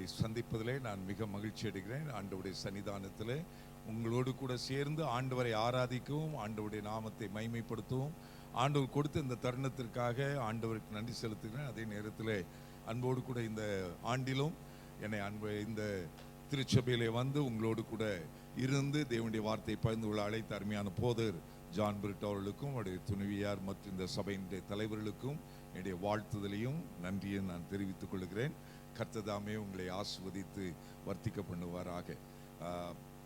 உங்களை சந்திப்பதிலே நான் மிக மகிழ்ச்சி அடைகிறேன். ஆண்டவருடைய சன்னிதானத்திலே உங்களோடு கூட சேர்ந்து ஆண்டவரை ஆராதிக்கவும், ஆண்டவருடைய நாமத்தை மைமைப்படுத்தவும், ஆண்டவர் கொடுத்த இந்த தருணத்திற்காக ஆண்டவருக்கு நன்றி செலுத்துகிறேன். அதே நேரத்தில் அன்போடு கூட இந்த ஆண்டிலும் என்னை இந்த திருச்சபையிலே வந்து உங்களோடு கூட இருந்து தேவனுடைய வார்த்தையை பகிர்ந்து கொள்ள அழைத்த அருமையான போதர் ஜான் பிரிட் அவர்களுக்கும் அவருடைய துணைவியார் மற்றும் இந்த சபையினுடைய தலைவர்களுக்கும் என்னுடைய வாழ்த்துதலையும் நன்றியை நான் தெரிவித்துக் கொள்கிறேன். கர்த்ததாமே உங்களை ஆசிர்வதித்து வர்த்திக்க பண்ணுவாராக.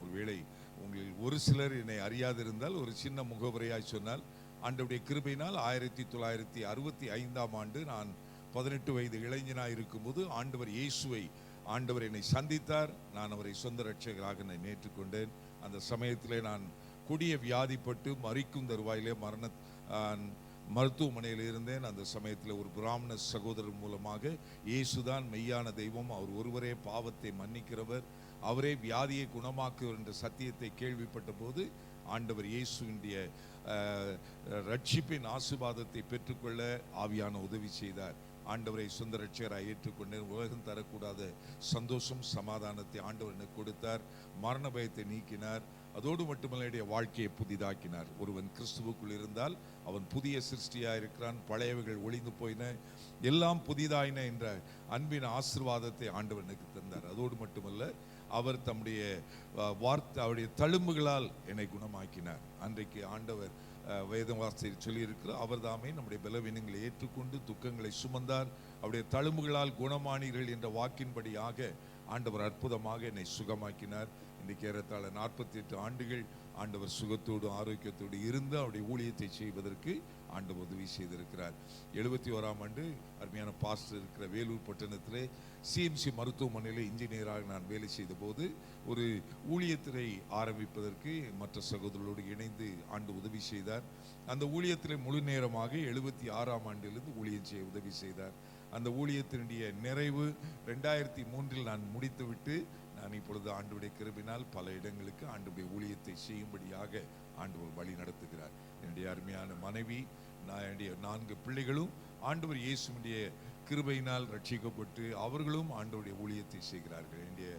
ஒருவேளை உங்களில் ஒரு சிலர் என்னை அறியாதிருந்தால் ஒரு சின்ன முகவரையாய் சொன்னால், ஆண்டவருடைய கிருபையினால் 1965 ஆண்டு நான் 18 வயது இளைஞனாக இருக்கும்போது ஆண்டவர் இயேசுவை ஆண்டவர் என்னை சந்தித்தார். நான் அவரை சொந்த இரட்சகராக நான் ஏற்றுக்கொண்டேன். அந்த சமயத்திலே நான் கொடிய வியாதிப்பட்டு மரிக்கும் தருவாயிலே மருத்துவமனையில் இருந்தேன். அந்த சமயத்தில் ஒரு பிராமண சகோதரர் மூலமாக இயேசுதான் மெய்யான தெய்வம், அவர் ஒருவரே பாவத்தை மன்னிக்கிறவர், அவரே வியாதியை குணமாக்குவர் என்ற சத்தியத்தை கேள்விப்பட்ட போது ஆண்டவர் இயேசுவினுடைய ரட்சிப்பின் ஆசீர்வாதத்தை பெற்றுக்கொள்ள ஆவியான உதவி செய்தார். ஆண்டவரை சொந்த இரட்சகராக ஏற்றுக்கொண்டேன். உலகம் தரக்கூடாத சந்தோஷம் சமாதானத்தை ஆண்டவர் எனக்கு கொடுத்தார். மரண பயத்தை நீக்கினார். அதோடு மட்டுமல்ல என்னுடைய வாழ்க்கையை புதிதாக்கினார். ஒருவன் கிறிஸ்துவுக்குள் இருந்தால் அவன் புதிய சிருஷ்டியாக இருக்கிறான், பழையவைகள் ஒளிந்து போயின, எல்லாம் புதிதாயின என்ற அன்பின் ஆசீர்வாதத்தை ஆண்டவர் எனக்கு தந்தார். அதோடு மட்டுமல்ல அவர் தம்முடைய அவருடைய தழும்புகளால் என்னை குணமாக்கினார். அன்றைக்கு ஆண்டவர் வேத வார்த்தையில் சொல்லியிருக்கிறார், அவர் தாமே நம்முடைய பலவீனங்களை ஏற்றுக்கொண்டு துக்கங்களை சுமந்தார், அவருடைய தழும்புகளால் குணமானீர்கள் என்ற வாக்கின்படியாக ஆண்டவர் அற்புதமாக என்னை சுகமாக்கினார். இன்றைக்கு ஏறத்தாழ 48 ஆண்டுகள் ஆண்டவர் சுகத்தோடு ஆரோக்கியத்தோடு இருந்து அவருடைய ஊழியத்தை செய்வதற்கு ஆண்டவர் உதவி செய்திருக்கிறார். 71ஆம் ஆண்டு அருமையான பாஸ்டர் இருக்கிற வேலூர் பட்டணத்திலே சிஎம்சி மருத்துவமனையில் இன்ஜினியராக நான் வேலை செய்த போது ஒரு ஊழியத்தினை ஆரம்பிப்பதற்கு மற்ற சகோதரர்களோடு இணைந்து ஆண்டு உதவி செய்தார். அந்த ஊழியத்திலே முழு நேரமாக 76ஆம் ஆண்டிலிருந்து ஊழியம் செய்ய உதவி செய்தார். அந்த ஊழியத்தினுடைய நிறைவு 2003 நான் முடித்துவிட்டு நான் இப்பொழுது ஆண்டவருடைய கிருபையினால் பல இடங்களுக்கு ஆண்டவருடைய ஊழியத்தை செய்யும்படியாக ஆண்டவர் வழி நடத்துகிறார். என்னுடைய அருமையான மனைவி, என்னுடைய 4 பிள்ளைகளும் ஆண்டவர் இயேசுவினுடைய கிருபையினால் ரட்சிக்கப்பட்டு அவர்களும் ஆண்டவருடைய ஊழியத்தை செய்கிறார்கள். என்னுடைய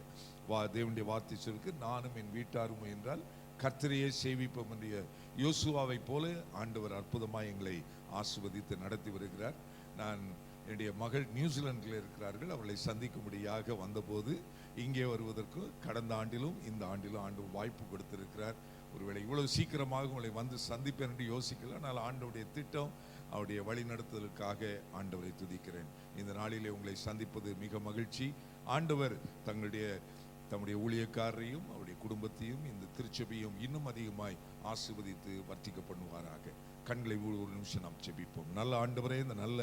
தேவனுடைய வார்த்தை சொல்லுக்கு, நானும் என் வீட்டாரும் என்றால் கர்த்தரையே சேவிப்போம் என்ற யோசுவாவை போல ஆண்டவர் அற்புதமாக எங்களை ஆசீர்வதித்து நடத்தி வருகிறார். நான் என்னுடைய மகள் நியூசிலாண்டில் இருக்கிறார்கள். அவர்களை சந்திக்கும்படியாக வந்தபோது இங்கே வருவதற்கு கடந்த ஆண்டிலும் இந்த ஆண்டிலும் ஆண்டவர் வாய்ப்பு கொடுத்திருக்கிறார். ஒருவேளை இவ்வளவு சீக்கிரமாக உங்களை வந்து சந்திப்பேன் என்று யோசிக்கல. ஆனால் ஆண்டவருடைய திட்டம், அவருடைய வழி நடத்துவதற்காக ஆண்டவரை துதிக்கிறேன். இந்த நாளிலே உங்களை சந்திப்பது மிக மகிழ்ச்சி. ஆண்டவர் தம்முடைய ஊழியக்காரரையும் அவருடைய குடும்பத்தையும் இந்த திருச்சபையும் இன்னும் அதிகமாய் ஆசீர்வதித்து வர்த்திக்க பண்ணுவாராக. கண்களை ஒரு நிமிஷம் நாம் ஜெபிப்போம். நல்ல ஆண்டவரே, இந்த நல்ல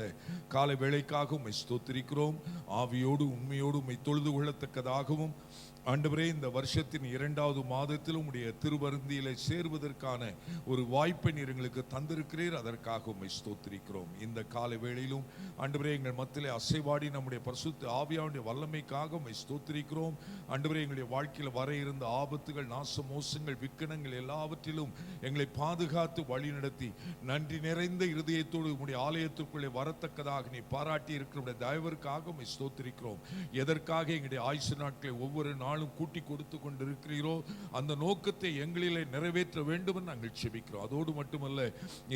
காலை வேளைக்காக உம்மை ஸ்தோத்திரிக்கிறோம். ஆவியோடு உண்மையோடு உம்மை தொழுது கொள்ளத்தக்கதாகவும் ஆண்டவரே, இந்த வருஷத்தின் 2வது மாதத்தில் உம்முடைய திருவருந்தியிலே சேர்வதற்கான ஒரு வாய்ப்பை நீர் எங்களுக்கு தந்திருக்கிறீர். அதற்காக உம்மை ஸ்தோத்திரிக்கிறோம். இந்த காலை வேளையிலும் ஆண்டவரே, எங்கள் மத்தியிலே அசைவாடி நம்முடைய பரிசுத்த ஆவியானுடைய வல்லமைக்காக உம்மை ஸ்தோத்திரிக்கிறோம். ஆண்டவரே, எங்களுடைய வாழ்க்கையில் வர இருந்த ஆபத்துகள், நாச மோசங்கள், விக்கனங்கள் எல்லாவற்றிலும் எங்களை பாதுகாத்து வழி நடத்தி நன்றி நிறைந்த இருதயத்தோடு உம்முடைய ஆலயத்திற்குள்ளே வரத்தக்கதாக நீ பாராட்டி இருக்கிற தயவிற்காக உம்மை ஸ்தோத்திரிக்கிறோம். எதற்காக எங்களுடைய ஆயுசு நாட்களை ஒவ்வொரு நாளும் கூட்டி கொடுத்து கொண்டிருக்கிறீரோ அந்த நோக்கத்தை எங்களிலே நிறைவேற்ற வேண்டும் என்று நாங்கள் செபிக்கிறோம். அதோடு மட்டுமல்ல,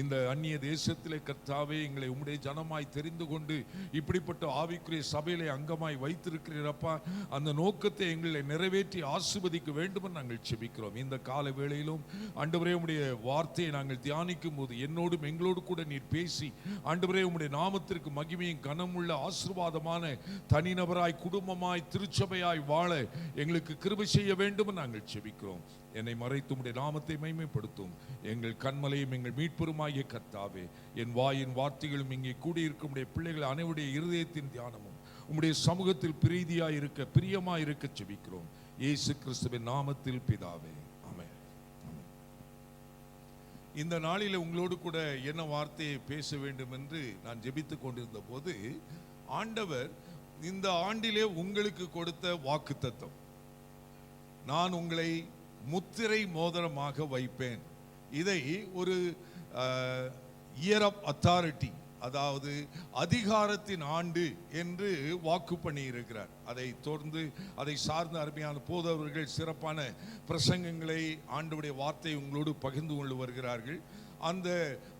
இந்த அந்நிய தேசத்திலே கர்த்தாவே எங்களை உம்முடைய ஜனமாய் தெரிந்து கொண்டு இப்படிப்பட்ட ஆவிக்குரிய சபையிலே அங்கமாய் வைத்திருக்கிறீரப்பா, அந்த நோக்கத்தை எங்களை நிறைவேற்றி ஆசீர்வதிக்க வேண்டும் என்று நாங்கள் செபிக்கிறோம். இந்த கால வேளையிலும் ஆண்டவரே, உம்முடைய வார்த்தையை நாங்கள் தியானிக்கும் போது என்னோடும் எங்களோடு கூட நீர் பேசி ஆண்டவரே, உம்முடைய நாமத்திற்கு மகிமையும் கனமுள்ள ஆசீர்வாதமான தனிநபராய், குடும்பமாய், திருச்சபையாய் வாழ எங்களுக்கு கிருபை செய்ய வேண்டும் நாங்கள் செபிக்கிறோம். என்னை மறைத்து உம்முடைய நாமத்தை மைமைப்படுத்தும். எங்கள் கண்மலையும் எங்கள் மீட்பெருமாகிய கர்த்தாவே, என் வாயின் வார்த்தைகளும் இங்கே கூடியிருக்கும் உம்முடைய பிள்ளைகள் அனைவருடைய இருதயத்தின் தியானமும் உம்முடைய சமூகத்தில் பிரீதியாய் இருக்க, பிரியமாய் இருக்க செபிக்கிறோம். இயேசு கிறிஸ்துவின் நாமத்தில் பிதாவே, ஆமென். இந்த நாளில் உங்களோடு கூட என்ன வார்த்தையை பேச வேண்டும் என்று நான் ஜெபித்துக் கொண்டிருந்த போது ஆண்டவர் இந்த ஆண்டிலே உங்களுக்கு கொடுத்த வாக்குத்தத்தம், நான் உங்களை முத்திரை மோதிரமாக வைப்பேன். இதை ஒரு இயர் ஆஃப் அத்தாரிட்டி, அதாவது அதிகாரத்தின் ஆண்டு என்று வாக்கு பண்ணி இருக்கிறார். அதை தொடர்ந்து அதை சார்ந்த அருமையான போதவர்கள் சிறப்பான பிரசங்கங்களை ஆண்டவருடைய வார்த்தை உங்களோடு பகிர்ந்து கொண்டு வருகிறார்கள். அந்த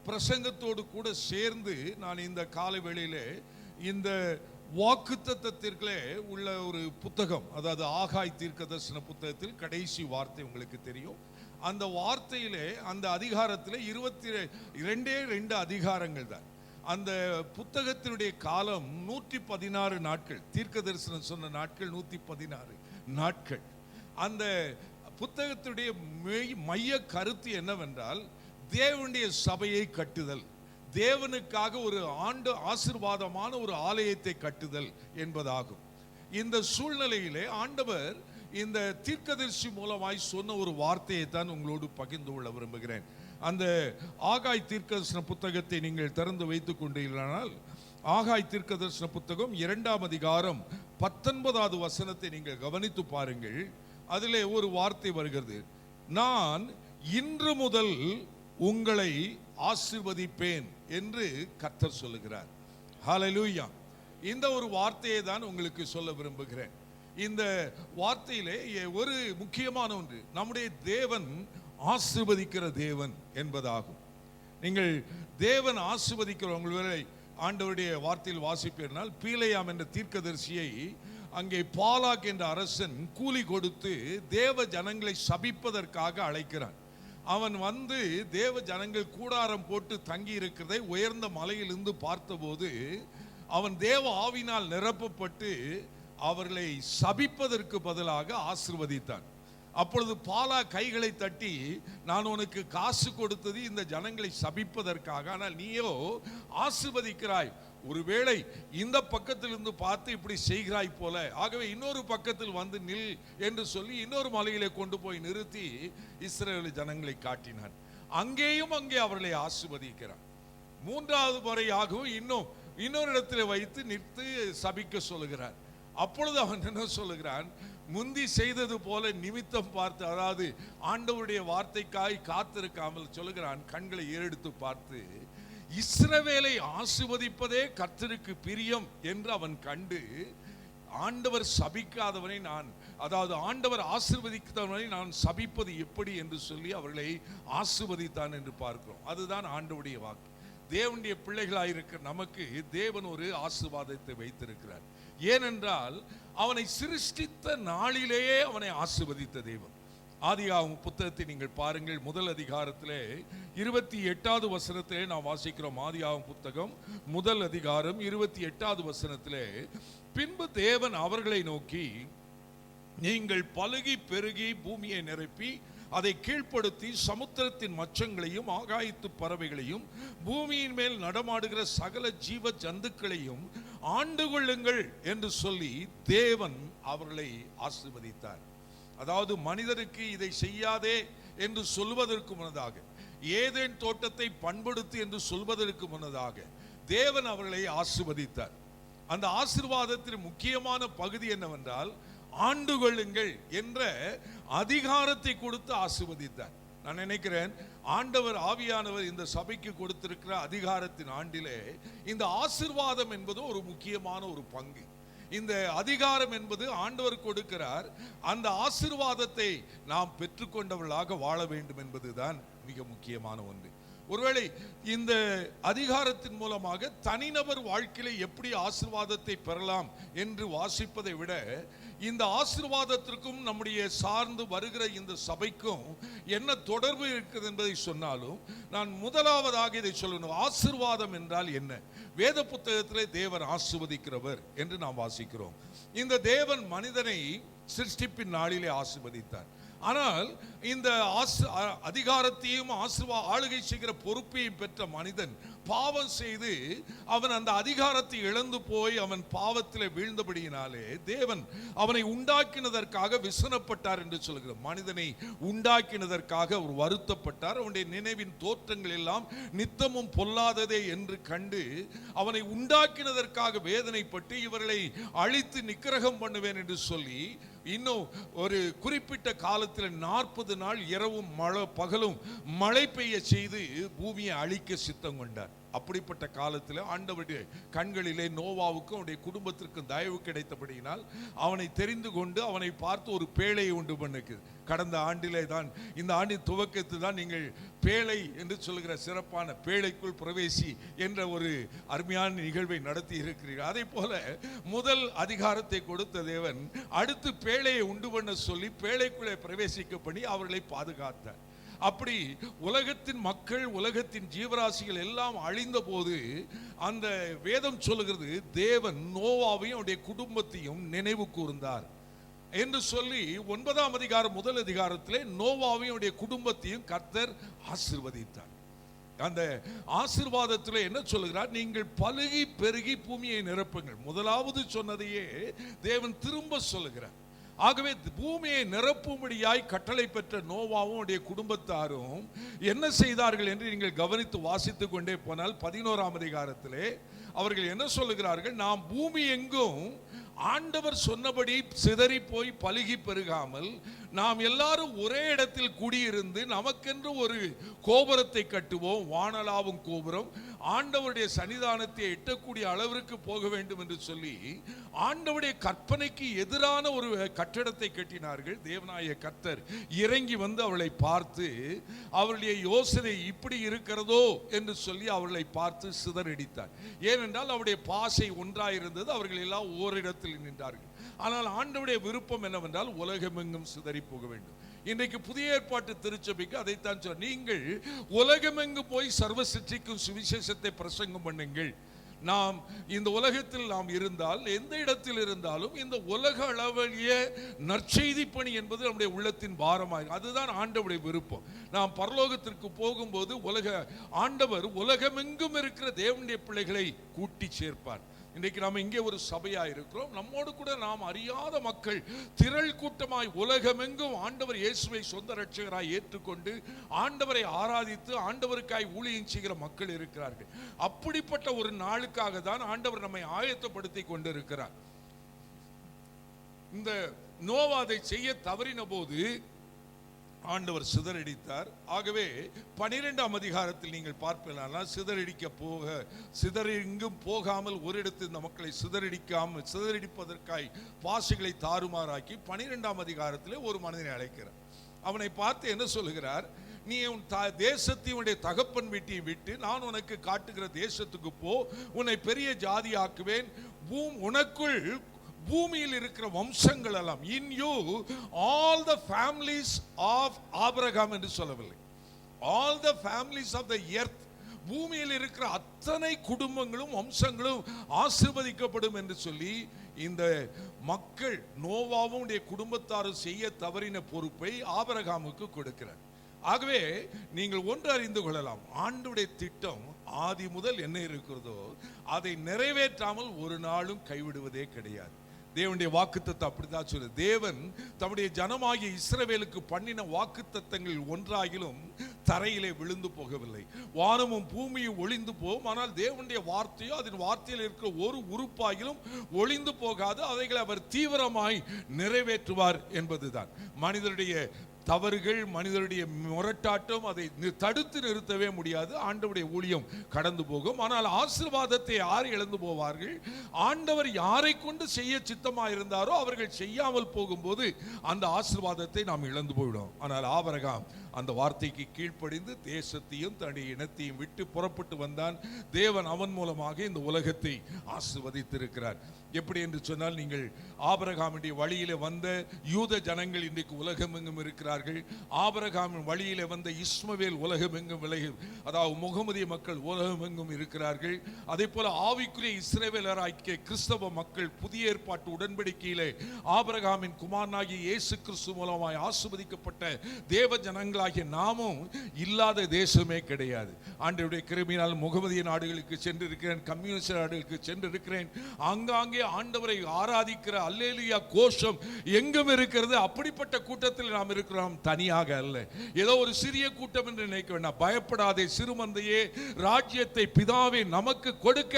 பிரசங்கத்தோடு கூட சேர்ந்து நான் இந்த காலை வேளையிலே இந்த வாக்குத்தத்தத்திற்குள்ளே உள்ள ஒரு புத்தகம், அதாவது ஆகாய் தீர்க்கதரிசன புத்தகத்தில் கடைசி வார்த்தை உங்களுக்கு தெரியும். அந்த வார்த்தையிலே அந்த அதிகாரத்தில் 22 அதிகாரங்கள் தான். அந்த புத்தகத்தினுடைய காலம் 116 நாட்கள். தீர்க்க தரிசனம் சொன்ன நாட்கள் 116 நாட்கள். அந்த புத்தகத்துடைய மைய கருத்து என்னவென்றால், தேவனுடைய சபையை கட்டுதல், தேவனுக்காக ஒரு ஆண்டு ஆசீர்வாதமான ஒரு ஆலயத்தை கட்டுதல் என்பதாகும். இந்த சூழ்நிலையிலே ஆண்டவர் இந்த தீர்க்கதரிசி மூலமாய் சொன்ன ஒரு வார்த்தையை தான் உங்களோடு பகிர்ந்து கொள்ள விரும்புகிறேன். அந்த ஆகாய் தீர்க்கதரிசன புத்தகத்தை நீங்கள் திறந்து வைத்துக் கொண்டீர்களானால், ஆகாய் தீர்க்கதரிசன புத்தகம் 2ஆம் அதிகாரம் 19வது வசனத்தை நீங்கள் கவனித்து பாருங்கள். அதிலே ஒரு வார்த்தை வருகிறது, நான் இன்று முதல் உங்களை ஆசீர்வதிப்பேன் என்று கர்த்தர் சொல்லுகிறார். ஹல்லேலூயா. இந்த ஒரு வார்த்தையை தான் உங்களுக்கு சொல்ல விரும்புகிறேன். இந்த வார்த்தையிலே ஒரு முக்கியமான ஒன்று, நம்முடைய தேவன் ஆசீர்வதிக்கிற தேவன் என்பதாகும். நீங்கள் தேவன் ஆசீர்வதிக்கிறவங்களை ஆண்டவருடைய வார்த்தையில் வாசிப்பீர்கள். பீலேயாம் என்ற தீர்க்கதரிசியை அங்கே பாலாக் என்ற அரசன் கூலி கொடுத்து தேவ ஜனங்களை சபிப்பதற்காக அழைக்கிறான். அவன் வந்து தேவ ஜனங்கள் கூடாரம் போட்டு தங்கி இருக்கிறதை உயர்ந்த மலையிலிருந்து பார்த்தபோது அவன் தேவ ஆவினால் நிரப்பப்பட்டு அவர்களை சபிப்பதற்கு பதிலாக ஆசீர்வதித்தான். அப்பொழுது பாலா கைகளை தட்டி, நான் உனக்கு காசு கொடுத்தது இந்த ஜனங்களை சபிப்பதற்காக, ஆனால் நீயோ ஆசீர்வதிக்கிறாய். ஒருவேளை இந்த பக்கத்தில் இருந்து பார்த்து இப்படி செய்கிறாய் போல, ஆகவே இன்னொரு பக்கத்தில் வந்து நில் என்று சொல்லி இன்னொரு மலையிலே கொண்டு போய் நிறுத்தி இஸ்ரவேல் ஜனங்களை காட்டினான். அங்கேயும் அங்கே அவர்களை ஆசீர்வதிக்கிறான். 3வது முறையாகவும் இன்னொரு இடத்துல வைத்து நிறுத்தி சபிக்க சொல்லுகிறார். அப்பொழுது அவன் என்ன சொல்லுகிறான், முந்தி செய்தது போல நிமித்தம் பார்த்து, அதாவது ஆண்டவருடைய வார்த்தைக்காய் காத்திருக்காமல் சொல்லுகிறான், கண்களை ஏறெடுத்து பார்த்து, இஸ்ரவேலை ஆசீர்வதிப்பதே கர்த்தருக்கு பிரியம் என்று அவன் கண்டு, ஆண்டவர் சபிக்காதவனை அதாவது ஆண்டவர் ஆசீர்வதிக்காதவனை நான் சபிப்பது எப்படி என்று சொல்லி அவர்களை ஆசீர்வதித்தான் என்று பார்க்கிறோம். அதுதான் ஆண்டவருடைய வாக்கு. தேவனுடைய பிள்ளைகளாயிருக்க நமக்கு தேவன் ஒரு ஆசீர்வாதத்தை வைத்திருக்கிறார். ஏனென்றால் அவனை சிருஷ்டித்த நாளிலேயே அவனை ஆசீர்வதித்த தேவன். ஆதியாகம புத்தகத்தை நீங்கள் பாருங்கள், முதல் அதிகாரத்திலே 28வது வசனத்திலே நாம் வாசிக்கிறோம். ஆதியாகம புத்தகம் முதல் அதிகாரம் 28வது வசனத்திலே, பின்பு தேவன் அவர்களை நோக்கி, நீங்கள் பலுகி பெருகி பூமியை நிரப்பி அதை கீழ்ப்படுத்தி சமுத்திரத்தின் மச்சங்களையும் ஆகாயத்து பறவைகளையும் பூமியின் மேல் நடமாடுகிற சகல ஜீவ ஜந்துக்களையும் ஆண்டு கொள்ளுங்கள் என்று சொல்லி தேவன் அவர்களை ஆசீர்வதித்தார். அதாவது மனிதருக்கு இதை செய்யாதே என்று சொல்வதற்கு முன்னதாக, ஏதேன் தோட்டத்தை பண்படுத்து என்று சொல்வதற்கு முன்னதாக தேவன் அவர்களை ஆசீர்வதித்தார். அந்த ஆசீர்வாதத்தின் முக்கியமான பகுதி என்னவென்றால், ஆண்டு கொள்ளுங்கள் என்ற அதிகாரத்தை கொடுத்து ஆசீர்வதித்தார். நான் நினைக்கிறேன், ஆண்டவர் ஆவியானவர் இந்த சபைக்கு கொடுத்திருக்கிற அதிகாரத்தின் ஆண்டிலே இந்த ஆசீர்வாதம் என்பது ஒரு முக்கியமான ஒரு பங்கு. இந்த அதிகாரம் என்பது ஆண்டவர் கொடுக்கிறார். அந்த ஆசீர்வாதத்தை நாம் பெற்றுக்கொண்டவர்களாக வாழ வேண்டும் என்பதுதான் மிக முக்கியமான ஒன்று. ஒருவேளை இந்த அதிகாரத்தின் மூலமாக தனிநபர் வாழ்க்கையில எப்படி ஆசீர்வாதத்தை பெறலாம் என்று வாசிப்பதை விட, இந்த ஆசீர்வாதத்திற்கும் நம்முடைய சார்ந்து வருகிற இந்த சபைக்கும் என்ன தொடர்பு இருக்கிறது என்பதை சொன்னாலும், நான் முதலாவதாக இதை சொல்லணும். ஆசீர்வாதம் என்றால் என்ன? வேத புத்தகத்திலே தேவன் ஆசீர்வதிக்கிறவர் என்று நாம் வாசிக்கிறோம். இந்த தேவன் மனிதனை சிருஷ்டிப்பின் நாளிலே ஆசீர்வதித்தார். ஆனால் இந்த அதிகாரத்தையும் ஆளுகை செய்கிற பொறுப்பையும் பெற்ற மனிதன் பாவம் செய்து அவன் அந்த அதிகாரத்தை இழந்து போய் அவன் பாவத்தில் வீழ்ந்தபடியினாலே தேவன் அவனை உண்டாக்கினதற்காக விசனப்பட்டார் என்று சொல்கிறார். மனிதனை உண்டாக்கினதற்காக அவர் வருத்தப்பட்டார். அவனுடைய நினைவின் தோற்றங்கள் எல்லாம் நித்தமும் பொல்லாததே என்று கண்டு அவனை உண்டாக்கினதற்காக வேதனைப்பட்டு இவர்களை அழித்து நிக்கிரகம் பண்ணுவேன் என்று சொல்லி இன்னும் ஒரு குறிப்பிட்ட காலத்தில் 40 நாள் இரவும் பகலும் மழை பெய்ய செய்து பூமியை அழிக்க சித்தம் கொண்டார். அப்படிப்பட்ட காலத்தில் ஆண்டவருடைய கண்களிலே நோவாவுக்கும் அவனுடைய குடும்பத்திற்கும் தயவு கிடைத்தபடியினால் அவனை தெரிந்து கொண்டு அவனை பார்த்து ஒரு பேழையை உண்டு பண்ணுக்குது. கடந்த ஆண்டிலே தான், இந்த ஆண்டின் துவக்கத்தில் தான் நீங்கள் பேழை என்று சொல்கிற சிறப்பான பேழைக்குள் பிரவேசி என்ற ஒரு அருமையான நிகழ்வை நடத்தி இருக்கிறீர்கள். அதே போல முதல் அதிகாரத்தை கொடுத்த தேவன் அடுத்து பேழையை உண்டு பண்ண சொல்லி பேழைக்குள்ளே பிரவேசிக்க பண்ணி அவர்களை பாதுகாத்தார். அப்படி உலகத்தின் மக்கள், உலகத்தின் ஜீவராசிகள் எல்லாம் அழிந்த போது அந்த வேதம் சொல்லுகிறது, தேவன் நோவாவையும் அவருடைய குடும்பத்தையும் நினைவு கூர்ந்தார் என்று சொல்லி 9ஆம் அதிகாரம் முதல் அதிகாரத்திலே நோவாவையும் அவருடைய குடும்பத்தையும் கர்த்தர் ஆசீர்வதித்தார். அந்த ஆசீர்வாதத்தில் என்ன சொல்லுகிறார்? நீங்கள் பலுகி பெருகி பூமியை நிரப்புங்கள். முதலாவது சொன்னதையே தேவன் திரும்ப சொல்லுகிறார். ஆகவே பூமியை நிரப்பும்படியாய் கட்டளை பெற்ற நோவாவும் அவருடைய குடும்பத்தாரும் என்ன செய்தார்கள் என்று நீங்கள் கவனித்து வாசித்துக் கொண்டே போனால் 11ஆம் அதிகாரத்திலே அவர்கள் என்ன சொல்லுகிறார்கள்? நாம் பூமி எங்கும் ஆண்டவர் சொன்னபடி சிதறி போய் பலுகி பெருகாமல் நாம் எல்லாரும் ஒரே இடத்தில் குடியிருந்து நமக்கென்று ஒரு கோபுரத்தை கட்டுவோம், வானளாவும் கோபுரம், ஆண்டவருடைய சன்னிதானத்தை எட்டக்கூடிய அளவிற்கு போக வேண்டும் என்று சொல்லி ஆண்டவருடைய கற்பனைக்கு எதிரான ஒரு கட்டடத்தை கட்டினார்கள். தேவனாய கர்த்தர் இறங்கி வந்து அவளை பார்த்து அவருடைய யோசனை இப்படி இருக்கிறதோ என்று சொல்லி அவர்களை பார்த்து சிதறடித்தார். ஏனென்றால் அவருடைய பாசை ஒன்றாயிருந்தது, அவர்கள் எல்லாம் ஓரிடத்தில் நின்றார்கள். ஆனால் ஆண்டவருடைய விருப்பம் என்னவென்றால் உலகமெங்கும் சிதறி போக வேண்டும். இன்றைக்கு புதிய ஏற்பாட்டு திருச்சபைக்கு அதைத்தான் சொல்ல, நீங்கள் உலகமெங்கும் போய் சர்வ சிருஷ்டிக்கும் சுவிசேஷத்தை பிரசங்கம் பண்ணுங்கள். நாம் இந்த உலகத்தில் நாம் இருந்தால், எந்த இடத்தில் இருந்தாலும் இந்த உலக அளவிய நற்செய்தி பணி என்பது நம்முடைய உள்ளத்தின் பாரமாக, அதுதான் ஆண்டவருடைய விருப்பம். நாம் பரலோகத்திற்கு போகும்போது ஆண்டவர் உலகமெங்கும் இருக்கிற தேவனுடைய பிள்ளைகளை கூட்டி சேர்ப்பார். இன்றைக்கு நாம் இங்கே ஒரு சபையா இருக்கிறோம், நம்மோடு கூட நாம் அறியாத மக்கள் திரள் கூட்டமாய் உலகமெங்கும் ஆண்டவர் இயேசுவை சொந்த இரட்சகராய் ஏற்றுக்கொண்டு ஆண்டவரை ஆராதித்து ஆண்டவருக்காய் ஊழியம் செய்கிற மக்கள் இருக்கிறார்கள். அப்படிப்பட்ட ஒரு நாளுக்காக தான் ஆண்டவர் நம்மை ஆயத்தப்படுத்தி கொண்டிருக்கிறார். இந்த நோவா அதை செய்ய தவறின போது ஆண்டவர் சிதறடித்தார். ஆகவே 12ஆம் அதிகாரத்தில் நீங்கள் பார்ப்பீர்களானால் சிதறெங்கும் போகாமல் ஒரு இடத்தில் இந்த மக்களை சிதறடிப்பதற்காய் பாசைகளை தாறுமாறாக்கி 12ஆம் அதிகாரத்தில் ஒரு மனிதனை அழைக்கிறார். அவனை பார்த்து என்ன சொல்லுகிறார்? நீ உன் தேசத்தையுடைய தகப்பன் வீட்டை விட்டு நான் உனக்கு காட்டுகிற தேசத்துக்கு போ, உன்னை பெரிய ஜாதி ஆக்குவேன், உனக்குள் பூமியில் இருக்கிற வம்சங்கள் எல்லாம், in you all the families of Abraham என்று சொல்லவில்லை, all the families of the earth, பூமியில் இருக்கிற அத்தனை குடும்பங்களும் வம்சங்களும் ஆசீர்வதிக்கப்படும் என்று சொல்லி இந்த மக்கள் நோவாவும் குடும்பத்தாரும் செய்ய தவறின பொறுப்பை ஆபிரகாமுக்கு கொடுக்கிறார். ஆகவே நீங்கள் ஒன்று அறிந்து கொள்ளலாம், ஆண்டவருடைய திட்டம் ஆதி முதல் என்ன இருக்கிறதோ அதை நிறைவேற்றாமல் ஒரு நாளும் கைவிடுவதே கிடையாது. தேவனுடைய வாக்குத்தத்தம் அப்படிதான் சொல்லுது. தேவன் தம்முடைய ஜனமாகிய இஸ்ரவேலுக்கு பண்ணின வாக்குத்தத்தங்கள் ஒன்றாகிலும் தரையிலே விழுந்து போகவில்லை. வானமும் பூமியும் ஒளிந்து போகும், ஆனால் தேவனுடைய வார்த்தையோ அதன் வார்த்தையில் இருக்கிற ஒரு உறுப்பாகிலும் ஒளிந்து போகாது. அவைகளை அவர் தீவிரமாய் நிறைவேற்றுவார் என்பதுதான். மனிதருடைய தவறுகள், மனிதருடைய முரட்டாட்டம் அதை தடுத்து நிறுத்தவே முடியாது. ஆண்டவருடைய ஊழியம் கடந்து போகும். ஆனால் ஆசீர்வாதத்தை யார் இழந்து போவார்கள்? ஆண்டவர் யாரை கொண்டு செய்ய சித்தமாக இருந்தாரோ அவர்கள் செய்யாமல் போகும்போது அந்த ஆசீர்வாதத்தை நாம் இழந்து போய்விடும். ஆனால் ஆபிரகாம் அந்த வார்த்தைக்கு கீழ்ப்படிந்து தேசத்தையும் தன்னுடைய இனத்தையும் விட்டு புறப்பட்டு வந்தான். தேவன் அவன் மூலமாக இந்த உலகத்தை ஆசீர்வதித்திருக்கிறார். எப்படி என்று சொன்னால், நீங்கள் ஆபிரகாமுடைய வழியிலே வந்த யூத ஜனங்கள் இன்றைக்கு உலகமெங்கும் இருக்கிறார்கள். ஆபிரகாமின் வழியிலே வந்த இஸ்மவேல் உலகமெங்கும் அதாவது முகமதிய மக்கள் உலகமெங்கும் இருக்கிறார்கள். அதே போல ஆவிக்குரிய இஸ்ரவேலராகிய கிறிஸ்தவ மக்கள் புதிய ஏற்பாட்டு உடன்படிக்கையிலே ஆபிரகாமின் குமாரனாகிய இயேசு கிறிஸ்து மூலமாய் ஆசீர்வதிக்கப்பட்ட தேவ ஜனங்களாகிய நாமும் இல்லாத தேசமே கிடையாது. ஆண்டவருடைய கிருபையினால் முகமதிய நாடுகளுக்கு சென்றிருக்கிறேன், கம்யூனிஸ்ட் நாடுகளுக்கு சென்றிருக்கிறேன். ஆங்காங்கே ஆண்டவரை ஆராதிக்கிற அல்லேலூயா கோஷம் எங்கும் இருக்கிறது. அப்படிப்பட்ட கூட்டத்தில் நாம் இருக்கிறோம், தனியாக அல்ல. ஏதோ ஒரு சிறிய கூட்டம் என்று நினைக்க வேண்டாம். பயப்படாதே சிறுமந்தையே, ராஜ்யத்தை பிதாவே நமக்கு கொடுக்க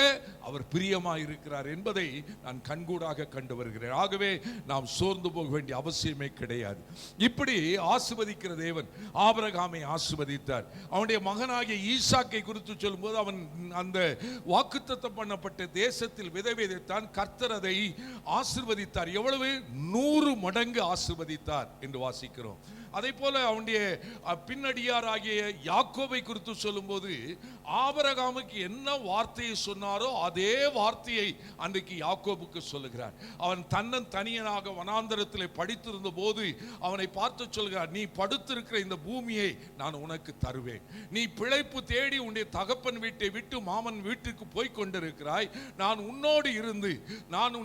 அவர் பிரியமாய் இருக்கிறார் என்பதை நான் கண்கூடாக கண்டு வருகிறேன். ஆகவே நாம் சோர்ந்து போக வேண்டிய அவசியமே கிடையாது. இப்படி ஆசீர்வதிக்கிற தேவன், ஆபிரகாமை ஆசீர்வதித்தார். அவனுடைய மகனாகிய ஈசாக்கை குறித்து சொல்லும்போது அவன் அந்த வாக்குத்தத்தம் பண்ணப்பட்ட தேசத்தில் விதை விதைத்தான். கர்த்தர் அதை ஆசீர்வதித்தார். எவ்வளவு? 100 மடங்கு ஆசீர்வதித்தார் என்று வாசிக்கிறோம். அதே போல அவனுடைய பின்னடியாராகிய யாக்கோபை குறித்து சொல்லும்போது ஆபிரகாமுக்கு என்ன வார்த்தையை சொன்னாரோ அதே வார்த்தையை அன்றைக்கு யாக்கோபுக்கு சொல்லுகிறார். அவன் தன்னன் தனியனாக வனாந்தரத்திலே படித்திருந்த போது அவனை பார்த்து சொல்கிறார், நீ படுத்திருக்கிற இந்த பூமியை நான் உனக்கு தருவேன். நீ பிழைப்பு தேடி உன்னுடைய தகப்பன் வீட்டை விட்டு மாமன் வீட்டுக்கு போய் கொண்டிருக்கிறாய். நான் உன்னோடு இருந்து